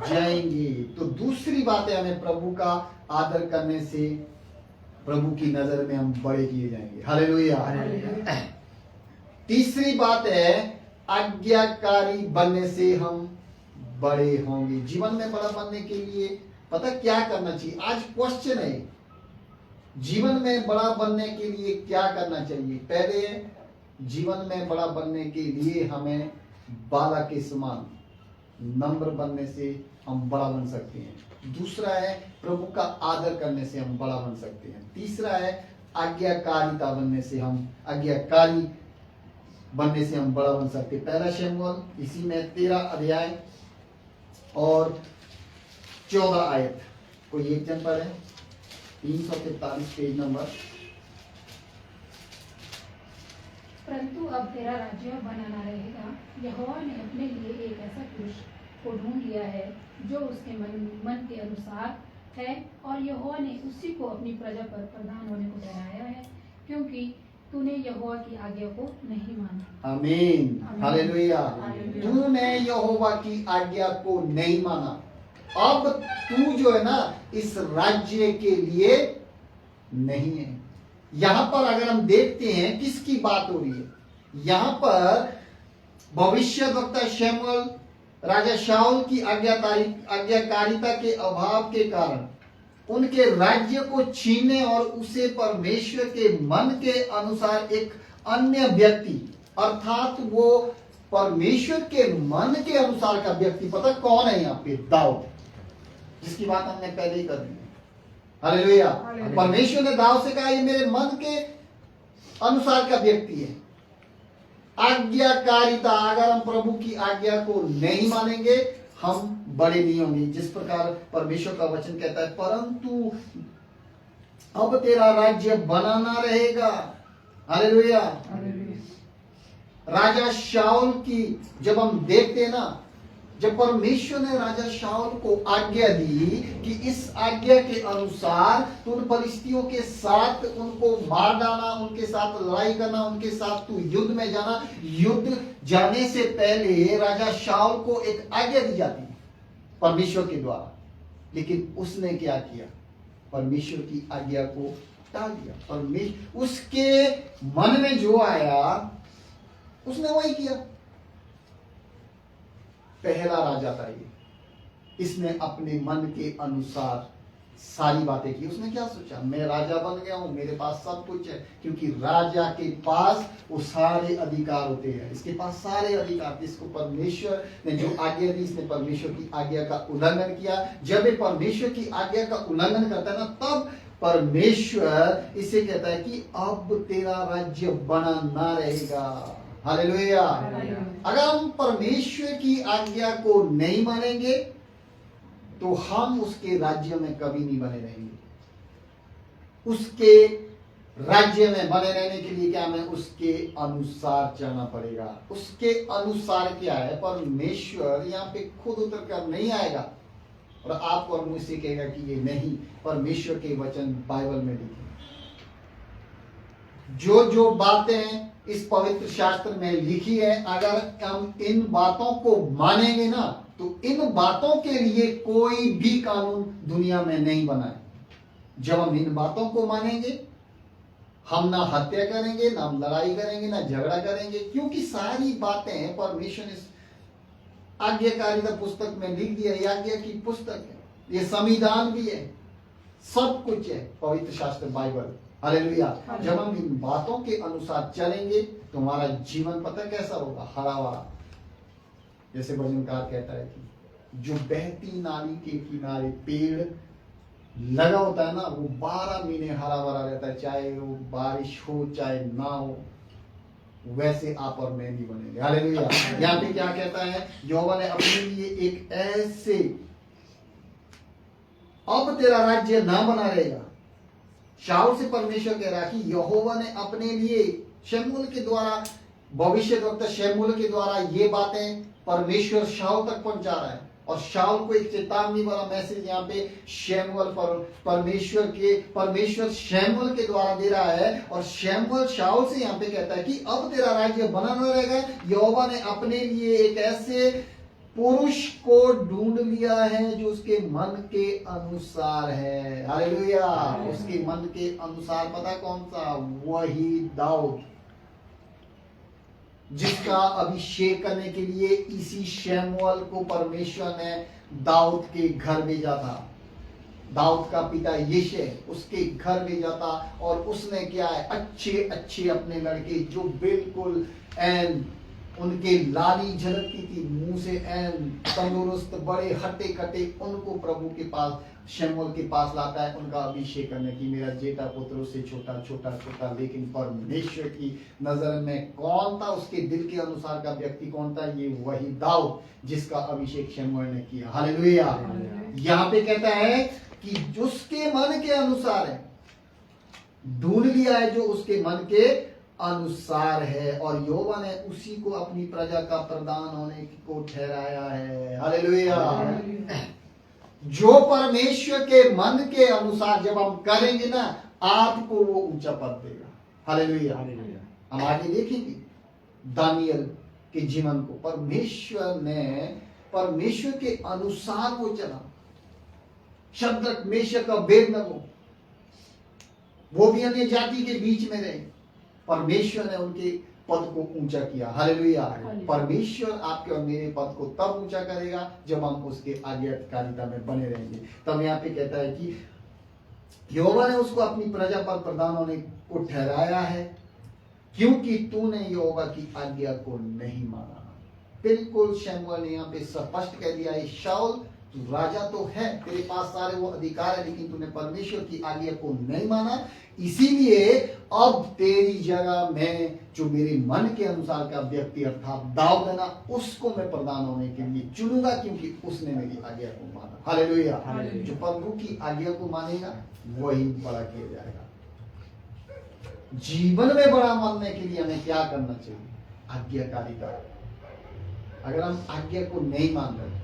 जाएंगे। तो दूसरी बात है, हमें प्रभु का आदर करने से प्रभु की नजर में हम बड़े किए जाएंगे, हालेलुया। तीसरी बात है, आज्ञाकारी बनने से हम बड़े होंगे। जीवन में बड़ा बनने के लिए पता क्या करना चाहिए? आज क्वेश्चन है, जीवन में बड़ा बनने के लिए क्या करना चाहिए? पहले, जीवन में बड़ा बनने के लिए हमें बालक के समान नम्र बनने से हम बड़ा बन सकते हैं। दूसरा है, प्रभु का आदर करने से हम बड़ा बन सकते हैं। तीसरा है, आज्ञाकारिता बनने से हम आज्ञाकारी बनने से हम बड़ा बन सकते हैं। पहला शमूएल इसी में 13 अध्याय और 14 आयत। कोई एक जन पर है 343 पेज नंबर। परंतु अब तेरा राज्य बना ना रहेगा। यहोवा ने अपने लिए एक ऐसा पुरुष को ढूंढ लिया है जो उसके मन के अनुसार है, और यहोवा ने उसी को अपनी प्रजा पर प्रधान होने को ठहराया है, क्योंकि तूने यहोवा की आज्ञा को नहीं माना। आमीन, हालेलुया। तूने यहोवा की आज्ञा को नहीं माना। अब तू जो है ना, इस राज्य के लिए नहीं है। यहां पर अगर हम देखते हैं किसकी बात हो रही है, यहां पर भविष्यद्वक्ता शमूएल राजा शाऊल की आज्ञाकारिता के अभाव के कारण उनके राज्य को छीनने और उसे परमेश्वर के मन के अनुसार एक अन्य व्यक्ति, अर्थात वो परमेश्वर के मन के अनुसार का व्यक्ति, पता कौन है यहाँ पे? दाऊद, जिसकी बात हमने पहले ही कर दी है, हालेलुया। परमेश्वर ने दाऊद से कहा ये मेरे मन के अनुसार का व्यक्ति है। आज्ञाकारिता, अगर हम प्रभु की आज्ञा को नहीं मानेंगे हम बड़े नहीं होंगे। जिस प्रकार परमेश्वर का वचन कहता है, परंतु अब तेरा राज्य बनाना रहेगा, हालेलुया। राजा शाऊल की जब हम देखते हैं ना, जब परमेश्वर ने राजा शाऊल को आज्ञा दी कि इस आज्ञा के अनुसार तू उन फलिस्तियों के साथ उनको मार डालना, उनके साथ लड़ाई करना, उनके साथ तू युद्ध में जाना, युद्ध जाने से पहले राजा शाऊल को एक आज्ञा दी जाती है परमेश्वर के द्वारा, लेकिन उसने क्या किया? परमेश्वर की आज्ञा को टाल दिया। परमेश्वर उसके मन में जो आया उसने वही किया। पहला राजा था ये, इसने अपने मन के अनुसार सारी बातें की। उसने क्या सोचा? मैं राजा बन गया हूं, मेरे पास सब कुछ है, क्योंकि राजा के पास वो सारे अधिकार होते हैं। इसके पास सारे अधिकार, इसको परमेश्वर ने जो आज्ञा दी, इसने परमेश्वर की आज्ञा का उल्लंघन किया। जब ये परमेश्वर की आज्ञा का उल्लंघन करता है ना, तब परमेश्वर इसे कहता है कि अब तेरा राज्य बना ना रहेगा, हालेलुया। अगर हम परमेश्वर की आज्ञा को नहीं मानेंगे तो हम उसके राज्य में कभी नहीं बने रहेंगे। उसके राज्य में बने रहने के लिए क्या हमें उसके अनुसार चलना पड़ेगा। उसके अनुसार क्या है? परमेश्वर यहाँ पे खुद उतर कर नहीं आएगा और आपको और मुझसे कहेगा कि ये नहीं, परमेश्वर के वचन बाइबल में लिखे। जो जो बातें इस पवित्र शास्त्र में लिखी है, अगर हम इन बातों को मानेंगे ना, तो इन बातों के लिए कोई भी कानून दुनिया में नहीं बना है। जब हम इन बातों को मानेंगे, हम ना हत्या करेंगे, ना हम लड़ाई करेंगे, ना झगड़ा करेंगे, क्योंकि सारी बातें परमेश्वर ने आज्ञाकारिता पुस्तक में लिख दिया। ये आज्ञा की पुस्तक है, ये संविधान भी है, सब कुछ है पवित्र शास्त्र बाइबल। हालेलुया। जब हम इन बातों के अनुसार चलेंगे तो हमारा जीवन पता कैसा होगा, हरा भरा। जैसे भजनकार कहता है कि जो बहती नाली के किनारे पेड़ लगा होता है ना, वो 12 महीने हरा भरा रहता है, चाहे वो बारिश हो चाहे ना हो। वैसे आप और मैं भी बनेंगे। हालेलुया। यहाँ पे क्या कहता है, यहोवा ने अपने लिए एक ऐसे, अब तेरा राज्य ना बना रहेगा। शाऊल से परमेश्वर कह रहा कि यहोवा ने अपने लिए शमूएल के द्वारा, भविष्यद्वक्ता शमूएल के द्वारा ये बातें परमेश्वर शाऊल तक पहुंचा रहा है। और शाऊल को एक चेतावनी वाला मैसेज यहाँ पे शमूएल परमेश्वर शमूएल के द्वारा दे रहा है। और शमूएल शाऊल से यहाँ पे कहता है कि अब तेरा राज्य बना न रहेगा। यहोवा ने अपने लिए एक ऐसे पुरुष को ढूंढ लिया है जो उसके मन के अनुसार है। हालेलुया। उसके मन के अनुसार पता कौन सा, वही दाऊद, जिसका अभिषेक करने के लिए इसी शमूएल को परमेश्वर ने दाऊद के घर भेजा था। दाऊद का पिता यिशै उसके घर भेजा था। और उसने क्या है, अच्छे अच्छे अपने लड़के जो बिल्कुल एन उनके लाली झलकती थी, मुंह से एन तंदुरुस्त, बड़े हट्टे कट्टे, उनको प्रभु के पास, शमूएल के पास लाता है उनका अभिषेक करने की। मेरा जेठा पुत्र उससे छोटा छोटा छोटा, लेकिन परमेश्वर की नजर में कौन था, उसके दिल के अनुसार का व्यक्ति कौन था, ये वही दाऊद जिसका अभिषेक शमूएल ने किया। हालेलुया। यहाँ पे कहता है कि उसके मन के अनुसार है, ढूंढ लिया है जो उसके मन के अनुसार है। और यहोवा ने उसी को अपनी प्रजा का प्रधान होने को ठहराया है। हालेलुया। जो परमेश्वर के मन के अनुसार जब हम करेंगे ना, आपको वो ऊंचा पद देगा। हालेलुया। हम आगे देखेंगे दानियल के जीवन को। परमेश्वर के अनुसार वो चला। शद्रक मेशक अबेदनगो, वो भी अन्य जाति के बीच में रहे, परमेश्वर ने उनके पद को ऊंचा किया। हालेलुया। परमेश्वर आपके और मेरे पद को तब ऊंचा करेगा जब हम उसके आज्ञाकारिता में बने रहेंगे। तब यहाँ पे कहता है कि यहोवा ने उसको अपनी प्रजा पर प्रधान होने को ठहराया है, क्योंकि तूने यहोवा की आज्ञा को नहीं माना। बिल्कुल शमूएल ने यहाँ पे स्पष्ट कह दिया है, शाऊल तू राजा तो है, तेरे पास सारे वो अधिकार है, लेकिन तूने परमेश्वर की आज्ञा को नहीं माना, इसीलिए अब तेरी जगह मैं जो मेरे मन के अनुसार का व्यक्ति अर्थात दाऊद है ना, उसको मैं प्रधान होने के लिए चुनूंगा, क्योंकि उसने मेरी आज्ञा को माना। हालेलुया। जो प्रभु की आज्ञा को मानेगा वही बड़ा किया जाएगा। जीवन में बड़ा मानने के लिए हमें क्या करना चाहिए, आज्ञाकारिता। अगर हम आज्ञा को नहीं मान रहे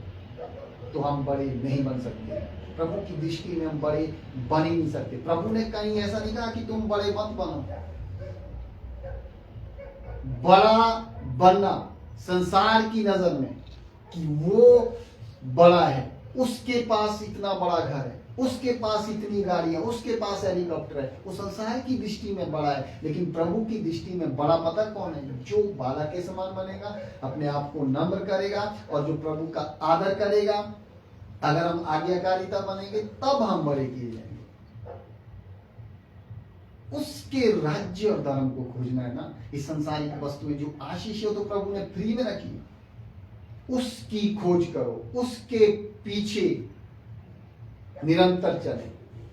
तो हम बड़े नहीं बन सकते। प्रभु की दृष्टि में हम बड़े बन ही नहीं सकते। प्रभु ने कहीं ऐसा नहीं कहा कि तुम बड़े मत बनो। बड़ा बनना संसार की नजर में कि वो बड़ा है, उसके पास इतना बड़ा घर है, उसके पास इतनी गाड़ियां, उसके पास हेलीकॉप्टर है, वो संसार की दृष्टि में बड़ा है। लेकिन प्रभु की दृष्टि में बड़ा पता कौन है, जो बालक के समान बनेगा, अपने आप को नम्र करेगा और जो प्रभु का आदर करेगा। अगर हम आज्ञाकारिता बनेंगे तब हम बड़े किए जाएंगे। उसके राज्य और धर्म को खोजना है ना। इस संसारिक वस्तुएं जो आशीष है तो प्रभु ने फ्री में रखी, उसकी खोज करो, उसके पीछे निरंतर चले,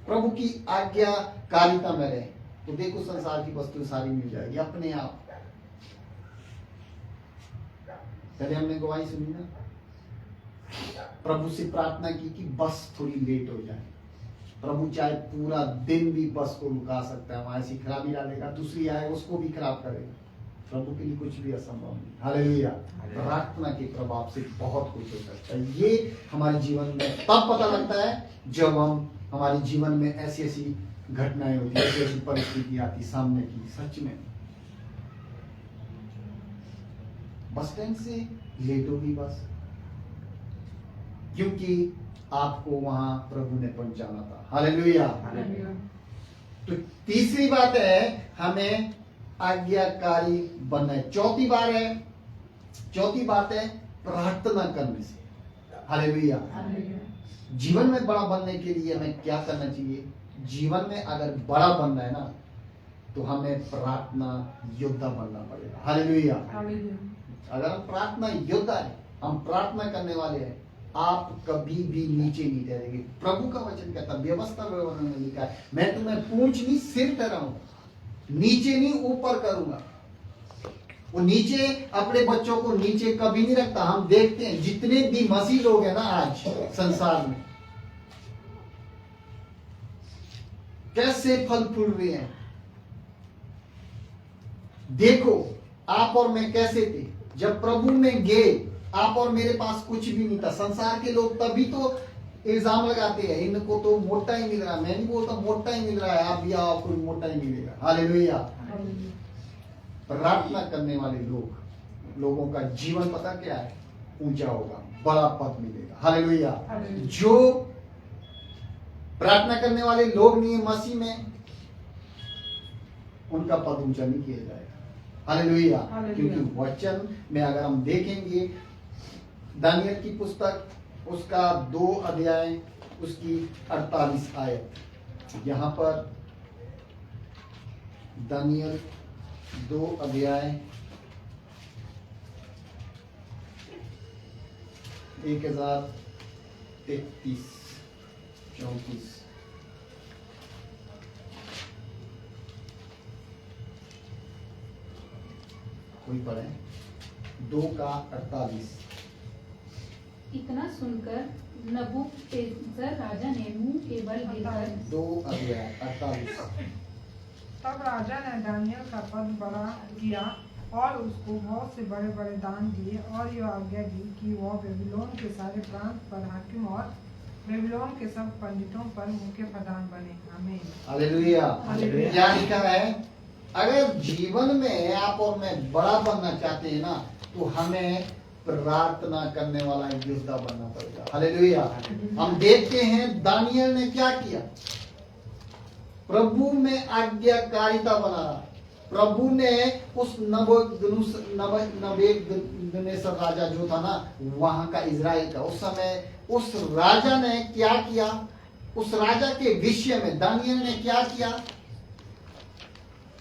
प्रभु की आज्ञाकारिता में रहे, तो देखो संसार की वस्तु सारी मिल जाएगी अपने आप। पहले हमने गवाही सुनी ना, प्रभु से प्रार्थना की कि बस थोड़ी लेट हो जाए। प्रभु चाहे पूरा दिन भी बस को रुका सकता है, वहां ऐसी खराबी डालेगा, दूसरी आए उसको भी खराब करेगा। प्रभु के लिए कुछ भी असंभव नहीं। हालेलुया। प्रार्थना के प्रभाव से बहुत कुछ हो सकता है। ये हमारे जीवन में तब पता लगता है जब हम हमारे जीवन में ऐसी ऐसी घटनाएं होती, ऐसी ऐसी परिस्थिति आती सामने की। सच में बस स्टैंड से लेट होगी बस, क्योंकि आपको वहां प्रभु ने पहुंचाना था। हालेलुया। तो तीसरी बात है, हमें आज्ञाकारी बनना है। चौथी बात है प्रार्थना करने से। हालेलुया। जीवन में बड़ा बनने के लिए हमें क्या करना चाहिए, जीवन में अगर बड़ा बनना है ना तो हमें प्रार्थना योद्धा बनना पड़ेगा। हालेलुया। अगर हम प्रार्थना योद्धा है, हम प्रार्थना करने वाले हैं, आप कभी भी नीचे नहीं ठहरेंगे। प्रभु का वचन कहता है, व्यवस्था में लिखा है, मैं तुम्हें पूंछ नहीं सिर ठहराऊंगा, नीचे नहीं ऊपर करूंगा। वो नीचे अपने बच्चों को नीचे कभी नहीं रखता। हम देखते हैं जितने भी मसीह लोग हैं ना आज संसार में, कैसे फल फूल रहे हैं। देखो आप और मैं कैसे थे जब प्रभु में गए। आप और मेरे पास कुछ भी नहीं था। संसार के लोग तभी तो इल्जाम लगाते हैं, इनको तो मोटा ही मिल रहा है। मैं नहीं बोलता मोटा ही मिल रहा है, आप भी आओ आपको मोटा ही मिलेगा। हालेलुया। प्रार्थना करने वाले लोगों का जीवन पता क्या है, ऊंचा होगा, बड़ा पद मिलेगा। हालेलुया। जो प्रार्थना करने वाले लोग नहीं है मसीह में, उनका पद ऊंचा नहीं किया जाएगा। हालेलुया। क्योंकि वचन में अगर हम देखेंगे दानियल की पुस्तक उसका 2 अध्याय उसकी 48 आयत, यहां पर दानियल 2 अध्याय 1033-34 कोई पढ़े 2:48। इतना सुनकर नबूकदनेस्सर राजा ने मुंह के बल गिरकर 2 अध्याय 48। तब राजा ने दानियल का पद बड़ा किया और उसको बहुत से बड़े बड़े दान दिए और यह आज्ञा दी कि वह बेबीलोन के सारे प्रांत पर हाकिम और बेबीलोन के सब पंडितों पर मुख्य प्रधान बने। आमीन। हालेलुया। हालेलुया। क्या लिखा है? अगर जीवन में आप और मैं बड़ा बनना चाहते हैं ना, तो हमें प्रार्थना करने वाला एक योद्धा बनना पड़ेगा। हालेलुया। हम देखते हैं दानियल ने क्या किया, प्रभु में आज्ञाकारिता बना। प्रभु ने उस नबूकदनेस्सर राजा जो था ना वहां का, इजराइल का, उस समय उस राजा ने क्या किया, उस राजा के विषय में दानियल ने क्या किया,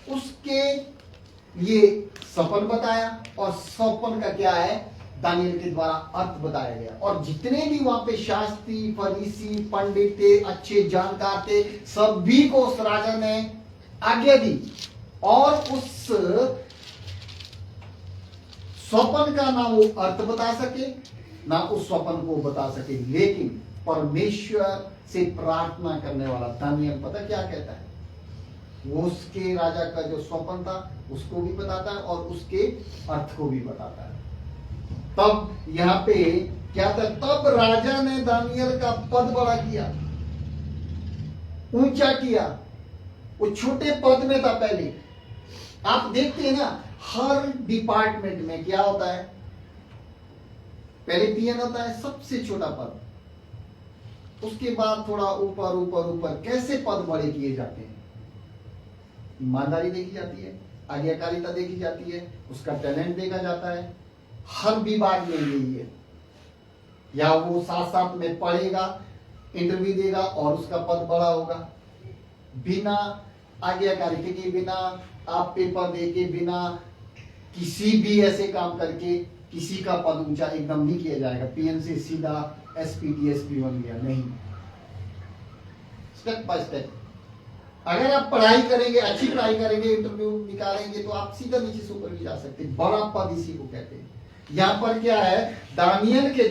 उसके लिए सपन बताया और सपन का क्या है, दानियल के द्वारा अर्थ बताया गया। और जितने भी वहां पे शास्त्री, फरीसी, पंडित थे, अच्छे जानकार थे, सभी को उस राजा ने आज्ञा दी और उस स्वप्न का ना वो अर्थ बता सके ना उस स्वप्न को बता सके, लेकिन परमेश्वर से प्रार्थना करने वाला दानियल पता क्या कहता है, वो उसके राजा का जो स्वप्न था उसको भी बताता है और उसके अर्थ को भी बताता है। तब यहाँ पे क्या था, तब राजा ने दानियल का पद बड़ा किया, ऊंचा किया। वो छोटे पद में था पहले। आप देखते हैं ना हर डिपार्टमेंट में क्या होता है, पहले पीएन होता है, सबसे छोटा पद, उसके बाद थोड़ा ऊपर ऊपर ऊपर कैसे पद बड़े किए जाते हैं। ईमानदारी देखी जाती है, आज्ञाकारिता देखी जाती है, उसका टैलेंट देखा जाता है। हर विभाग में यही है। या वो साथ साथ में पढ़ेगा, इंटरव्यू देगा और उसका पद बड़ा होगा। बिना आज्ञाकारिता के, बिना आप पेपर दे के, बिना किसी भी ऐसे काम करके किसी का पद ऊंचा एकदम नहीं किया जाएगा। पीएन से सीधा एसपी डीएसपी बन गया, नहीं। Step by step. अगर आप पढ़ाई करेंगे, अच्छी पढ़ाई करेंगे, इंटरव्यू निकालेंगे, तो आप सीधा नीचे से ऊपर भी जा सकते हैं। बड़ा पद इसी को कहते हैं। यहां पर क्या है, दानियल के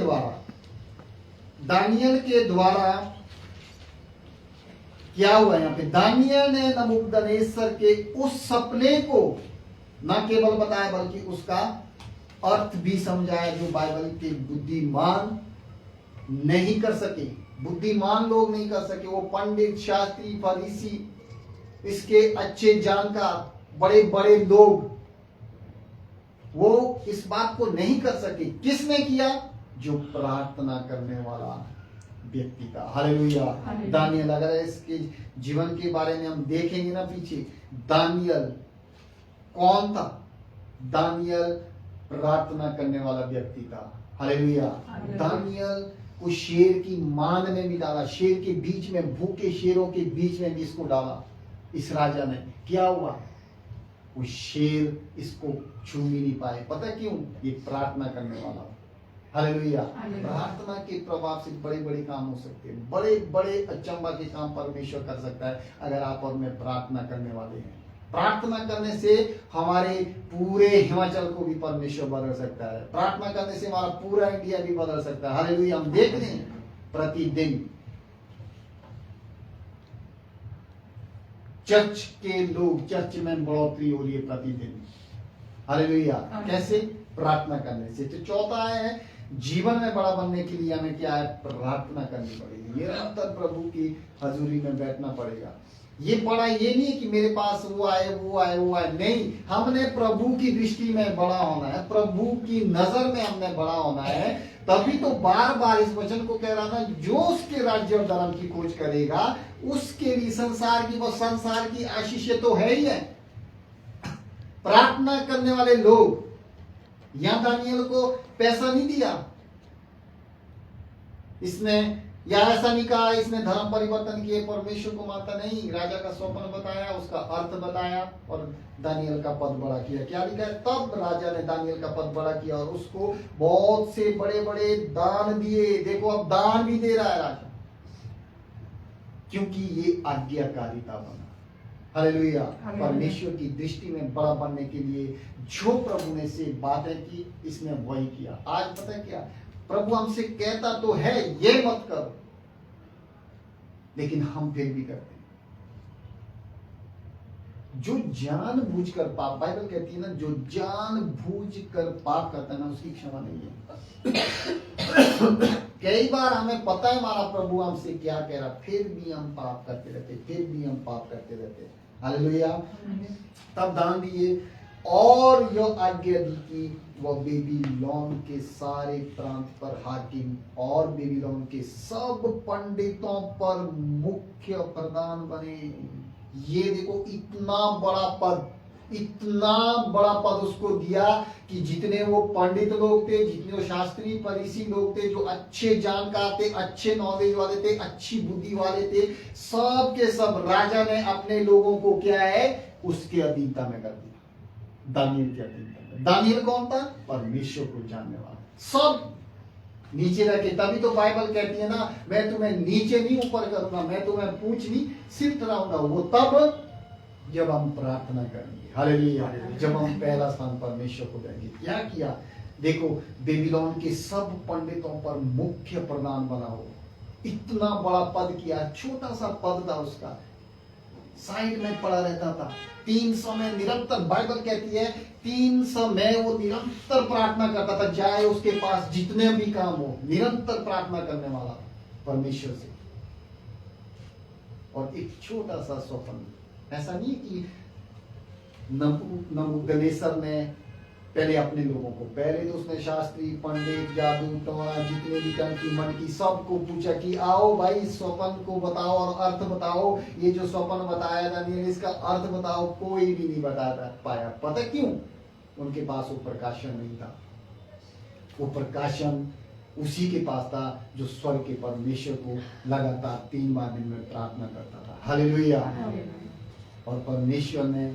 द्वारा क्या हुआ यहाँ पे, दानियल ने नबूकदनेस्सर के उस सपने को न केवल बताया बल्कि उसका अर्थ भी समझाया, जो बाइबल के बुद्धिमान नहीं कर सके, बुद्धिमान लोग नहीं कर सके। वो पंडित, शास्त्री, फरीसी, इसके अच्छे जानकार, बड़े बड़े लोग, वो इस बात को नहीं कर सके। किसने किया? जो प्रार्थना करने वाला व्यक्ति था। हालेलुया। दानियल, अगर इसके जीवन के बारे में हम देखेंगे ना पीछे, दानियल कौन था? दानियल प्रार्थना करने वाला व्यक्ति था। हालेलुया। दानियल को शेर की मान में भी डाला, शेर के बीच में, भूखे शेरों के बीच में भी इसको डाला। इस राजा ने क्या हुआ, वो शेर इसको छू भी नहीं पाए। पता क्यों? ये प्रार्थना करने वाला। हालेलुया। हालेलुया। प्रार्थना के प्रभाव से बड़े बड़े काम हो सकते हैं, बड़े बड़े अचंभा के काम परमेश्वर कर सकता है अगर आप और मैं प्रार्थना करने वाले हैं। प्रार्थना करने से हमारे पूरे हिमाचल को भी परमेश्वर बदल सकता है। प्रार्थना करने से हमारा पूरा इंडिया भी बदल सकता है। हालेलुया। हम देख रहे हैं प्रतिदिन चर्च के लोग, चर्च में बढ़ोतरी हो रही है प्रतिदिन। हालेलुया। कैसे? प्रार्थना करने से। तो चौथा है, जीवन में बड़ा बनने के लिए हमें क्या है? प्रार्थना करनी पड़ेगी। निरंतर प्रभु की हजूरी में बैठना पड़ेगा। ये बड़ा ये नहीं है कि मेरे पास वो आए वो आए वो आए, नहीं। हमने प्रभु की दृष्टि में बड़ा होना है, प्रभु की नजर में हमने बड़ा होना है। तभी तो बार बार इस वचन को कह रहा था, जो उसके राज्य और धर्म की खोज करेगा उसके लिए संसार की आशीष तो है ही है। प्रार्थना करने वाले लोग, यहां दानियल को पैसा नहीं दिया इसने, या ऐसा नहीं कहा इसने धर्म परिवर्तन किए, परमेश्वर को मानता नहीं। राजा का स्वप्न बताया, उसका अर्थ बताया और दानियल का पद बड़ा किया। क्या लिखा है? तब राजा ने दानियल का पद बड़ा किया और उसको बहुत से बड़े बड़े दान दिए। देखो अब दान भी दे रहा है राजा, क्योंकि ये आज्ञाकारिता बना। हालेलुया। परमेश्वर की दृष्टि में बड़ा बनने के लिए जो प्रभु ने से बातें की, इसने वही किया। आज पता है क्या? प्रभु हमसे कहता तो है ये मत करो, लेकिन हम फिर भी करते हैं। जो जानबूझकर पाप, बाइबल कहती है ना, जो जानबूझकर पाप करता है ना, उसकी क्षमा नहीं है। कई बार हमें पता है हमारा प्रभु हमसे क्या कह रहा, फिर भी हम पाप करते रहते, फिर भी हम पाप करते रहते। हालेलुया। तब दान दिए और यह आज्ञा दी कि वह बेबीलोन के सारे प्रांत पर हाकिम और बेबीलोन के सब पंडितों पर मुख्य प्रधान बने। ये देखो इतना बड़ा पद उसको दिया कि जितने वो पंडित लोग थे, जितने वो शास्त्री फरीसी लोग थे, जो अच्छे जानकार थे, अच्छे नॉलेज वाले थे, अच्छी बुद्धि वाले थे, सब के सब राजा ने अपने लोगों को क्या है? उसके अधीनता में कर दिया। दानियल के अधीनता में। दानियल कौन था? परमेश्वर को जानने वाला। सब नीचे रखे। तभी तो बाइबल कहती है ना, मैं तुम्हें नीचे नहीं ऊपर करूंगा, मैं तुम्हें पूछ नहीं सिर कराऊंगा। वो तब जब हम प्रार्थना करेंगे। हालेलुया। जब हम पहला स्थान परमेश्वर को देंगे। क्या किया? देखो बेबीलोन के सब पंडितों पर मुख्य प्रधान बना हो। इतना बड़ा पद किया, छोटा सा पद था उसका, साइड में पड़ा रहता था। 3 समय निरंतर, बाइबल कहती है 3 समय वो निरंतर प्रार्थना करता था, चाहे उसके पास जितने भी काम हो, निरंतर प्रार्थना करने वाला परमेश्वर से। और एक छोटा सा स्वप्न, ऐसा नहीं कि नबूकदनेस्सर ने पहले अपने लोगों को, पहले तो उसने शास्त्री पंडित जादू टोना जितने भी टन की मन की सबको पूछा कि आओ भाई स्वप्न को बताओ और अर्थ बताओ। ये जो स्वप्न बताया दानियल, इसका अर्थ बताओ। कोई भी नहीं बता पाया। पता क्यों? उनके पास वो प्रकाशन नहीं था। वो प्रकाशन उसी के पास था जो स्वर्ग के परमेश्वर को लगातार 3 बार दिन में प्रार्थना करता था। हालेलुया। और परमेश्वर ने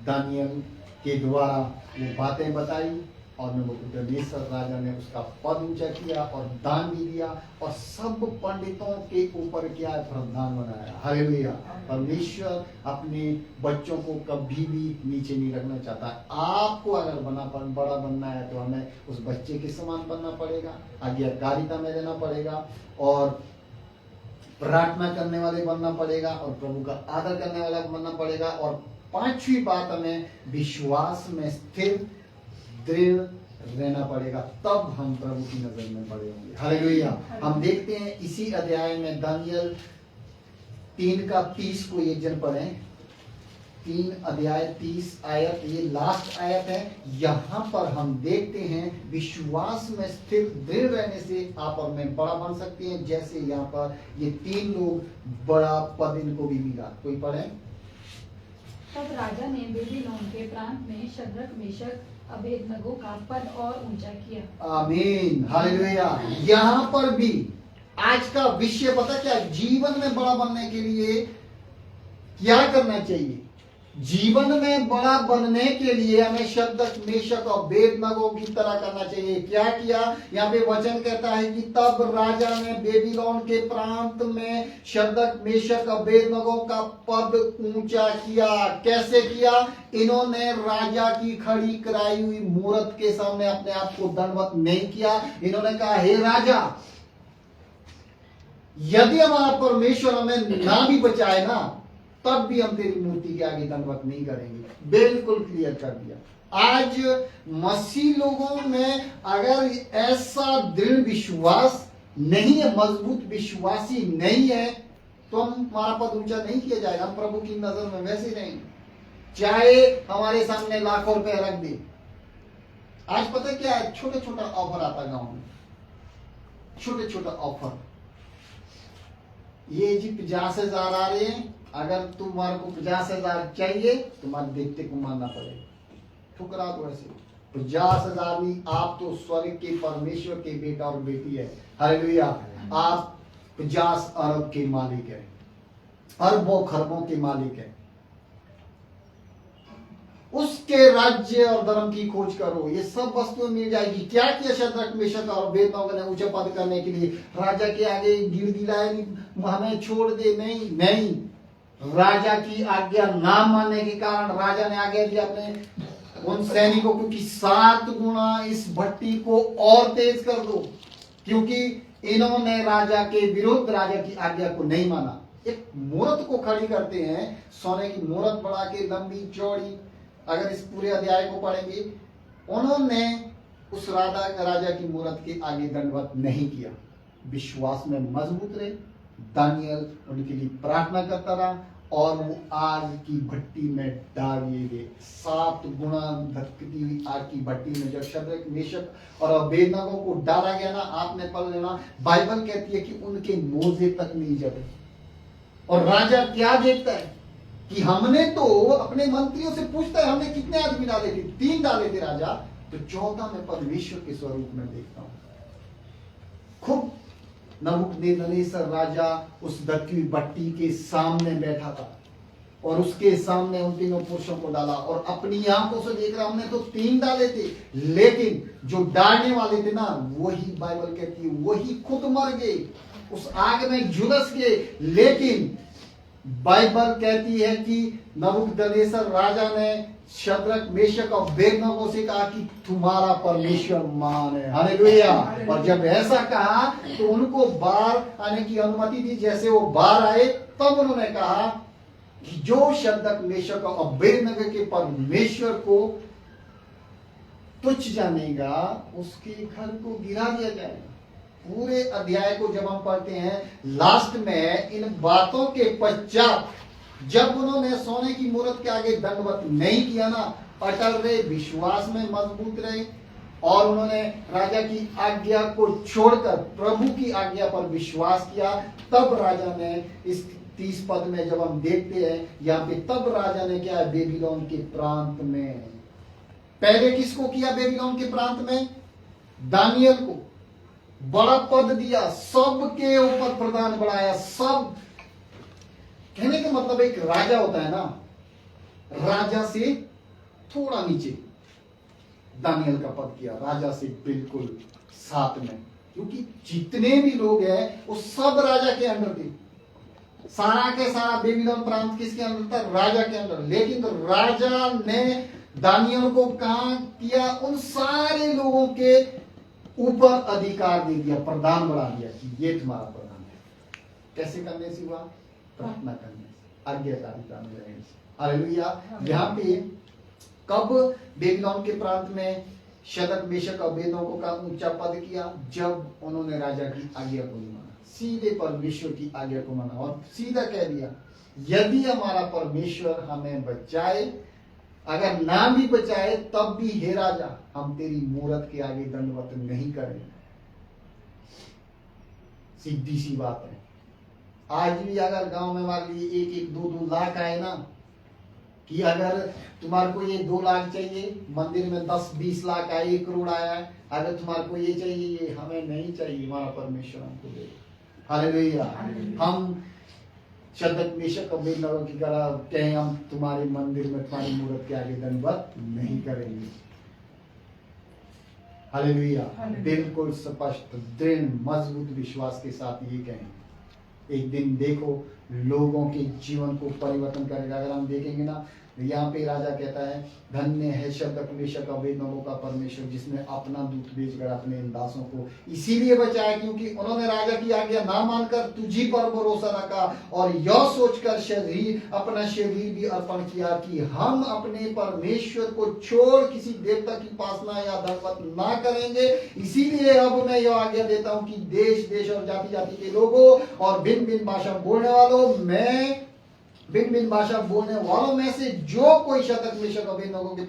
दानियल के द्वारा वो बातें बताई और नबूकदनेस्सर राजा ने उसका पद ऊंचा किया और दान भी दिया और सब पंडितों के ऊपर क्या प्रधान बनाया। हालेलुया। परमेश्वर अपने बच्चों को कभी भी नीचे नहीं रखना चाहता। आपको अगर बड़ा बनना है तो हमें उस बच्चे के समान बनना पड़ेगा, आज्ञाकारिता में रहना पड़ेगा और प्रार्थना करने वाले बनना पड़ेगा और प्रभु का आदर करने वाला बनना पड़ेगा। और 5वीं बात, हमें विश्वास में स्थिर दृढ़ रहना पड़ेगा, तब हम प्रभु की नजर में बड़े होंगे। हालेलुया। हम देखते हैं इसी अध्याय में दानियल 3:30 को एक जन पढ़े। 3 अध्याय 30 आयत, ये लास्ट आयत है। यहाँ पर हम देखते हैं विश्वास में स्थिर दृढ़ रहने से आप और मैं बड़ा बन सकते हैं। जैसे यहाँ पर ये 3 लोग बड़ा पद इनको भी मिला। कोई पढ़े। तब राजा ने बेबीलोन के प्रांत में शद्रक मेशक अबेदनगो का पद और ऊंचा किया। आमीन। हालेलुया। यहाँ पर भी आज का विषय पता क्या? जीवन में बड़ा बनने के लिए क्या करना चाहिए? जीवन में बड़ा बनने के लिए हमें शद्रक मेशक और अबेदनगो की तरह करना चाहिए। क्या किया? यहाँ पे वचन कहता है कि तब राजा ने बेबीलोन के प्रांत में शद्रक मेशक और अबेदनगो का पद ऊंचा किया। कैसे किया? इन्होंने राजा की खड़ी कराई हुई मूरत के सामने अपने आप को दंडवत नहीं किया। इन्होंने कहा, हे राजा, यदि हमारा परमेश्वर हमें ना भी बचाए ना, तब भी हम तेरी मूर्ति के आगे दंडवत नहीं करेंगे। बिल्कुल क्लियर कर दिया। आज मसीह लोगों में अगर ऐसा दृढ़ विश्वास नहीं है, मजबूत विश्वासी नहीं है, तो हमारा पद ऊंचा नहीं किया जाएगा। हम प्रभु की नजर में वैसे ही रहेंगे, चाहे हमारे सामने लाखों रुपए रख दे। आज पता क्या है? छोटा छोटा ऑफर आता गांव में, छोटे छोटा ऑफर। ये जी 50,000 आ रहे हैं, अगर तुम्हारे को 50,000 चाहिए, तुम्हारे देखते को मानना पड़ेगा। ठुकरा दो ऐसे। 50,000 नहीं, आप तो स्वर्ग के परमेश्वर के बेटा और बेटी है। हालेलुया। आप 50 अरब के मालिक है, अरबों खरबों के मालिक है। उसके राज्य और धर्म की खोज करो, ये सब वस्तुएं मिल जाएगी। क्या किया शद्रक मेशक और अबेदनगो ने ऊंचे पद करने के लिए? राजा के आगे गिर गिराए, हमें छोड़ दे। नहीं नहीं, राजा की आज्ञा ना मानने के कारण राजा ने आज्ञा दी अपने उन सैनिकों को कि 7 गुना इस भट्टी को और तेज कर दो, क्योंकि इन्होंने राजा के विरुद्ध राजा की आज्ञा को नहीं माना। एक मूरत को खड़ी करते हैं, सोने की मूरत बना के, लंबी चौड़ी। अगर इस पूरे अध्याय को पढ़ेंगे, उन्होंने उस राजा की मूरत के आगे दंडवत नहीं किया। विश्वास में मजबूत रहे। दानियल उनके लिए प्रार्थना करता रहा और वो आग की भट्टी में डाल दिए गए। 7 गुना धधकती हुई आग की भट्टी में जब शद्रक मेशक और अबेदनगो को डाला गया ना, आपने पढ़ लेना, बाइबल कहती है कि उनके मोजे तक नहीं जले। और राजा क्या देखता है कि हमने तो अपने मंत्रियों से पूछता है, हमने कितने आदमी डाले थे? 3 डाले थे राजा, तो 14 में परमेश्वर के स्वरूप में देखता हूं। खूब नबूकदनेस्सर राजा उस धधकी हुई भट्टी के सामने बैठा था और उसके सामने उन तीनों पुरुषों को डाला और अपनी आंखों से देख रहा, हमने तो 3 डाले थे, लेकिन जो डालने वाले थे ना, वही बाइबल कहती है वही खुद मर गए, उस आग में झुलस गए। लेकिन बाइबल कहती है कि नबूकदनेस्सर राजा ने शद्रक मेशक और अबेदनगो से कहा कि तुम्हारा परमेश्वर महान है। हालेलुया। और जब ऐसा कहा तो उनको बाहर आने की अनुमति दी। जैसे वो बाहर आए, तब उन्होंने कहा कि जो शद्रक मेशक और अबेदनगो के परमेश्वर को तुच्छ जानेगा, उसके घर को गिरा दिया जाएगा। पूरे अध्याय को जब हम पढ़ते हैं, लास्ट में इन बातों के पश्चात जब उन्होंने सोने की मूरत के आगे दंडवत नहीं किया ना, अटल रहे, विश्वास में मजबूत रहे और उन्होंने राजा की आज्ञा को छोड़कर प्रभु की आज्ञा पर विश्वास किया, तब राजा ने इस 30 पद में जब हम देखते हैं यहाँ पे, तब राजा ने क्या है, बेबीलोन के प्रांत में पहले किसको किया? बेबीलोन के प्रांत में दानियल को बड़ा पद दिया, सबके ऊपर प्रधान बढ़ाया। सब कहने का मतलब एक राजा होता है ना, राजा से थोड़ा नीचे दानियल का पद किया, राजा से बिल्कुल साथ में, क्योंकि जितने भी लोग हैं वो सब राजा के अंडर थे। सारा के सारा बेबीलोन प्रांत किसके अंदर था? राजा के अंदर। लेकिन तो राजा ने दानियल को कहा किया, उन सारे लोगों के ऊपर अधिकार दे दिया, प्रधान बढ़ा दिया कि ये तुम्हारा प्रधान है। कैसे करने से हुआ? प्रार्थना करने से, आज्ञाकारिता में रहने से। हालेलुया। यहाँ पे कब बेबीलोन के प्रांत में शद्रक मेशक और अबेदनगो का ऊंचा पद किया? जब उन्होंने राजा की आज्ञा को नहीं माना, सीधे परमेश्वर की आज्ञा को माना और सीधा कह दिया, यदि हमारा परमेश्वर हमें बचाए, अगर ना भी बचाए तब भी हे राजा, हम तेरी मूरत के आगे दंडवत नहीं करेंगे। सीधी सी बात है। आज भी अगर गांव में मान लीजिए 1-1, 2-2 लाख आए ना, कि अगर तुम्हारे को ये 2 लाख चाहिए, मंदिर में 10-20 लाख आए, 1 करोड़ आया है, अगर तुम्हारे को ये चाहिए, ये हमें नहीं चाहिए, हमारा परमेश्वर हमको दे। हालेलुया। हम शद्रक मेशक अबेदनगो की तरह कहें हम तुम्हारे मंदिर में तुम्हारी मूर्त के आगे दंडवत नहीं करेंगे। हालेलुया। हालेलुया। बिल्कुल स्पष्ट दृढ़ मजबूत विश्वास के साथ ये कहें। एक दिन देखो लोगों के जीवन को परिवर्तन करेगा। अगर हम देखेंगे ना, यहाँ पे राजा कहता है धन्य है शद्रक मेशक अबेदनगो का परमेश्वर जिसने अपना दूत भेजकर अपने इन दासों को इसीलिए बचाया क्योंकि उन्होंने राजा की आज्ञा ना मानकर तुझी पर भरोसा रखा और यह सोचकर अपना शरीर भी अर्पण किया कि हम अपने परमेश्वर को छोड़ किसी देवता की उपासना या दंडवत ना करेंगे। इसीलिए अब मैं यह आज्ञा देता हूं कि देश देश और जाति जाति के लोगों और भिन्न भिन्न भाषा बोलने वालों में से जो कोई शद्रक मेशक अबेदनगो के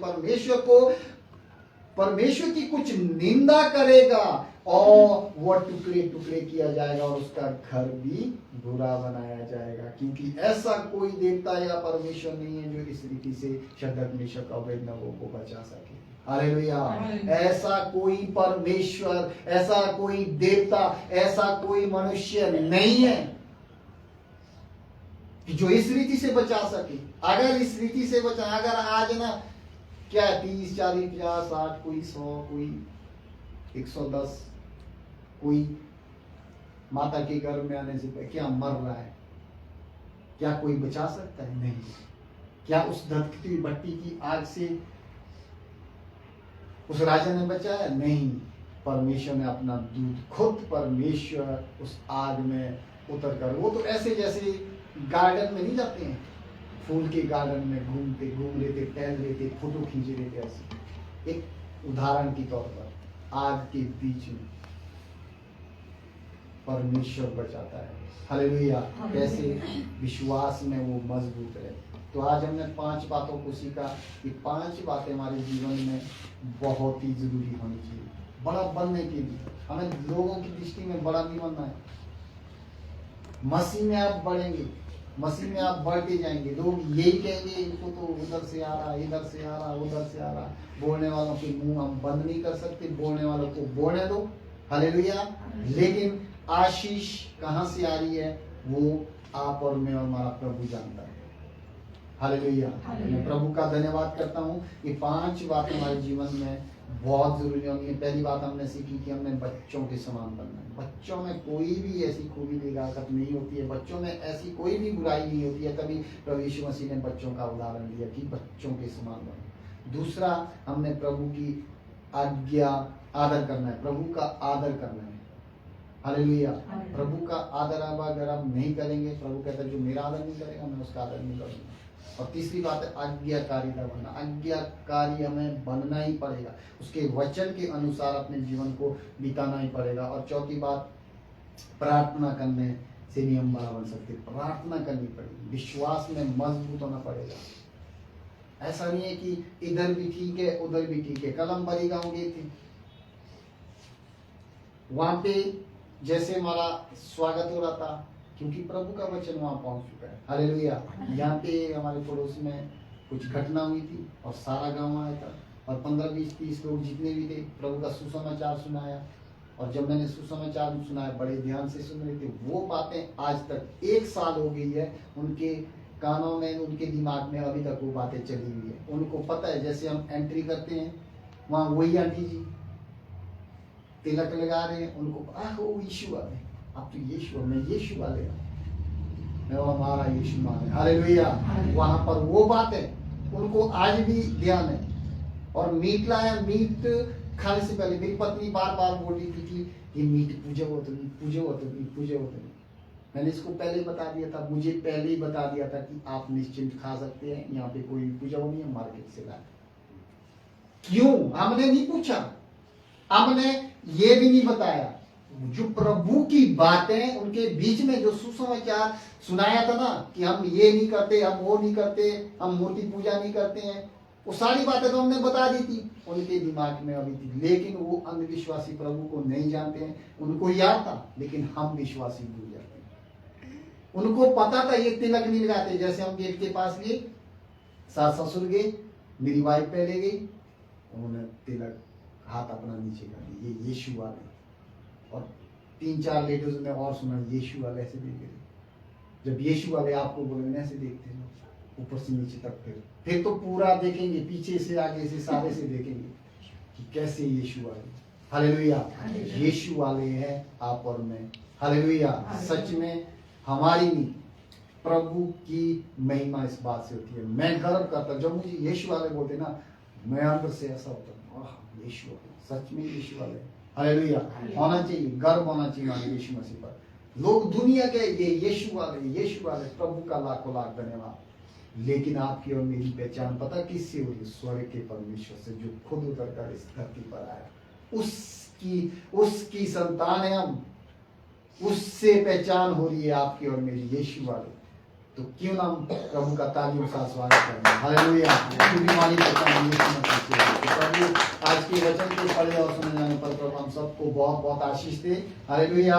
परमेश्वर की कुछ निंदा करेगा और वह टुकड़े टुकड़े किया जाएगा और उसका घर भी बुरा बनाया जाएगा क्योंकि ऐसा कोई देवता या परमेश्वर नहीं है जो इस रीति से शद्रक मेशक अबेदनगो को बचा सके। हालेलुया। ऐसा कोई परमेश्वर, ऐसा कोई देवता, ऐसा कोई मनुष्य नहीं है कि जो इस रीति से बचा सके। अगर इस रीति से बचा, अगर आज ना क्या 30, 40, 50, 60, कोई 100, कोई 110, कोई माता के गर्भ में आने से पहले क्या मर रहा है, क्या कोई बचा सकता है? नहीं। क्या उस धधकती हुई भट्टी की आग से उस राजा ने बचाया? नहीं। परमेश्वर ने अपना दूत खुद परमेश्वर उस आग में उतर कर, वो तो ऐसे जैसे गार्डन में नहीं जाते हैं, फूल के गार्डन में घूम लेते, टहल लेते, फोटो खींच लेते, ऐसे एक उदाहरण के तौर पर आग के बीच में परमेश्वर बचाता है। हालेलुया। कैसे? विश्वास में वो मजबूत है। तो आज हमने 5 बातों को सीखा। ये 5 बातें हमारे जीवन में बहुत ही जरूरी होनी चाहिए बड़ा बनने के लिए। हमें लोगों की दृष्टि में बड़ा नहीं बनना है। मसीह में आप बढ़ेंगे, मसीह में आप बढ़ते जाएंगे। लोग यही कहेंगे इनको तो उधर से आ रहा, इधर से आ रहा, उधर से आ रहा। बोलने वालों के मुंह हम बंद नहीं कर सकते, बोलने वालों को बोलने दो। हालेलुया। लेकिन आशीष कहाँ से आ रही है वो आप और मैं और हमारा प्रभु जानता है। हालेलुया। मैं प्रभु का धन्यवाद करता हूँ। ये 5 बातें हमारे जीवन में बहुत जरूरी होंगी। पहली बात हमने सीखी कि हमने बच्चों के समान बनना है। बच्चों में कोई भी ऐसी खूबी निगाहत नहीं होती है, बच्चों में ऐसी कोई भी बुराई नहीं होती है। तभी प्रभु यीशु मसीह ने बच्चों का उदाहरण दिया कि बच्चों के समान बनो। दूसरा, हमने प्रभु की आज्ञा आदर करना है, प्रभु का आदर करना है। हालेलुया। प्रभु का आदर अगर हम नहीं करेंगे, प्रभु कहता है जो मेरा आदर नहीं करेगा मैं उसका आदर नहीं करूंगा। और तीसरी बात है आज्ञाकारिता बनना। आज्ञाकारी हमें बनना ही पड़ेगा, उसके वचन के अनुसार अपने जीवन को बिताना ही पड़ेगा। और चौथी बात, प्रार्थना करने से भी हम बड़ा बन सकते। प्रार्थना करनी पड़ेगी, विश्वास में मजबूत होना पड़ेगा। ऐसा नहीं है कि इधर भी ठीक है उधर भी ठीक है। कल हम बड़ी गांव गए थे, वहां पे जैसे हमारा स्वागत हो रहा था क्योंकि प्रभु का वचन वहां पहुंच चुका है। हालेलुया। यहाँ पे हमारे पड़ोस में कुछ घटना हुई थी और सारा गांव आया था और 15, 20, 30 लोग जितने भी थे प्रभु का सुसमाचार सुनाया। और जब मैंने सुसमाचार सुनाया बड़े ध्यान से सुन रहे थे। वो बातें आज तक 1 साल हो गई है उनके कानों में, उनके दिमाग में अभी तक वो बातें चली हुई है। उनको पता है जैसे हम एंट्री करते हैं वहां वही आंटी जी तिलक लगा रहे हैं, उनको वो यीशु वाले, आप तो यीशु, मैं यीशु वाले, मैं हमारा यीशु मान है। हालेलुया। वहां पर वो बात है उनको आज भी ध्यान है। और मीट लाया, मीट खाने से पहले मेरी पत्नी बार बार बोल रही थी कि ये मीट पूजा हो तो नहीं, पूजा हो तो नहीं, पूजा हो तो नहीं। मैंने इसको पहले ही बता दिया था, मुझे पहले ही बता दिया था कि आप निश्चिंत खा सकते हैं, यहाँ पे कोई पूजा हो नहीं है, मार्केट से लाए। क्यों? हमने नहीं पूछा, हमने ये भी नहीं बताया। जो प्रभु की बातें उनके बीच में जो सुसमाचार सुनाया था ना कि हम ये नहीं करते, हम वो नहीं करते, हम मूर्ति पूजा नहीं करते हैं, वो सारी बातें तो हमने बता दी थी, उनके दिमाग में अभी थी। लेकिन वो अंधविश्वासी प्रभु को नहीं जानते हैं। उनको याद था लेकिन हम विश्वासी भूल जाते हैं। उनको पता था ये तिलक नहीं लगाते। जैसे हम गेट के पास गए, सास ससुर गए, मेरी वाइफ पहले गई, उन्होंने तिलक हाथ अपना नीचे कर दिया, ये यीशु वाले। और 3-4 लेडीज ने और सुना, यीशु वाले ऐसे भी गए। जब यीशु वाले आपको बोलेंगे ऐसे देखते हैं ऊपर से नीचे तक, फिर तो पूरा देखेंगे, पीछे से आगे से सारे से देखेंगे कि कैसे यीशु वाले। हालेलुया, यीशु वाले हैं आप और मैं। हालेलुया, सच में हमारी नहीं, प्रभु की महिमा इस बात से होती है। मैं गर्व करता जब मुझे यीशु वाले बोलते ना, मैं अंदर से ऐसा होता है, यीशु वाले, सच में यीशु वाले। हालेलुया, होना चाहिए, गर्व होना चाहिए हमारे यीशु मसीह पर। लोग दुनिया के ये यीशु वाले, प्रभु का लाखों लाख धन्यवाद। लेकिन आपकी और मेरी पहचान पता किससे हो रही? स्वर्ग के परमेश्वर से, जो खुद उतर कर इस धरती पर आया, उसकी संतान है हम, उससे पहचान हो रही है आपकी और मेरी, यीशु वाले। तो क्यों ना हम प्रभु का तालियों का स्वागत करें। हालेलुया, क्योंकि हमारी पहचान यीशु मसीह से है। तो प्रभु आज के वचन को पढ़े और सुने जाने पर प्रभु हम सबको बहुत बहुत आशीष दे। हालेलुया।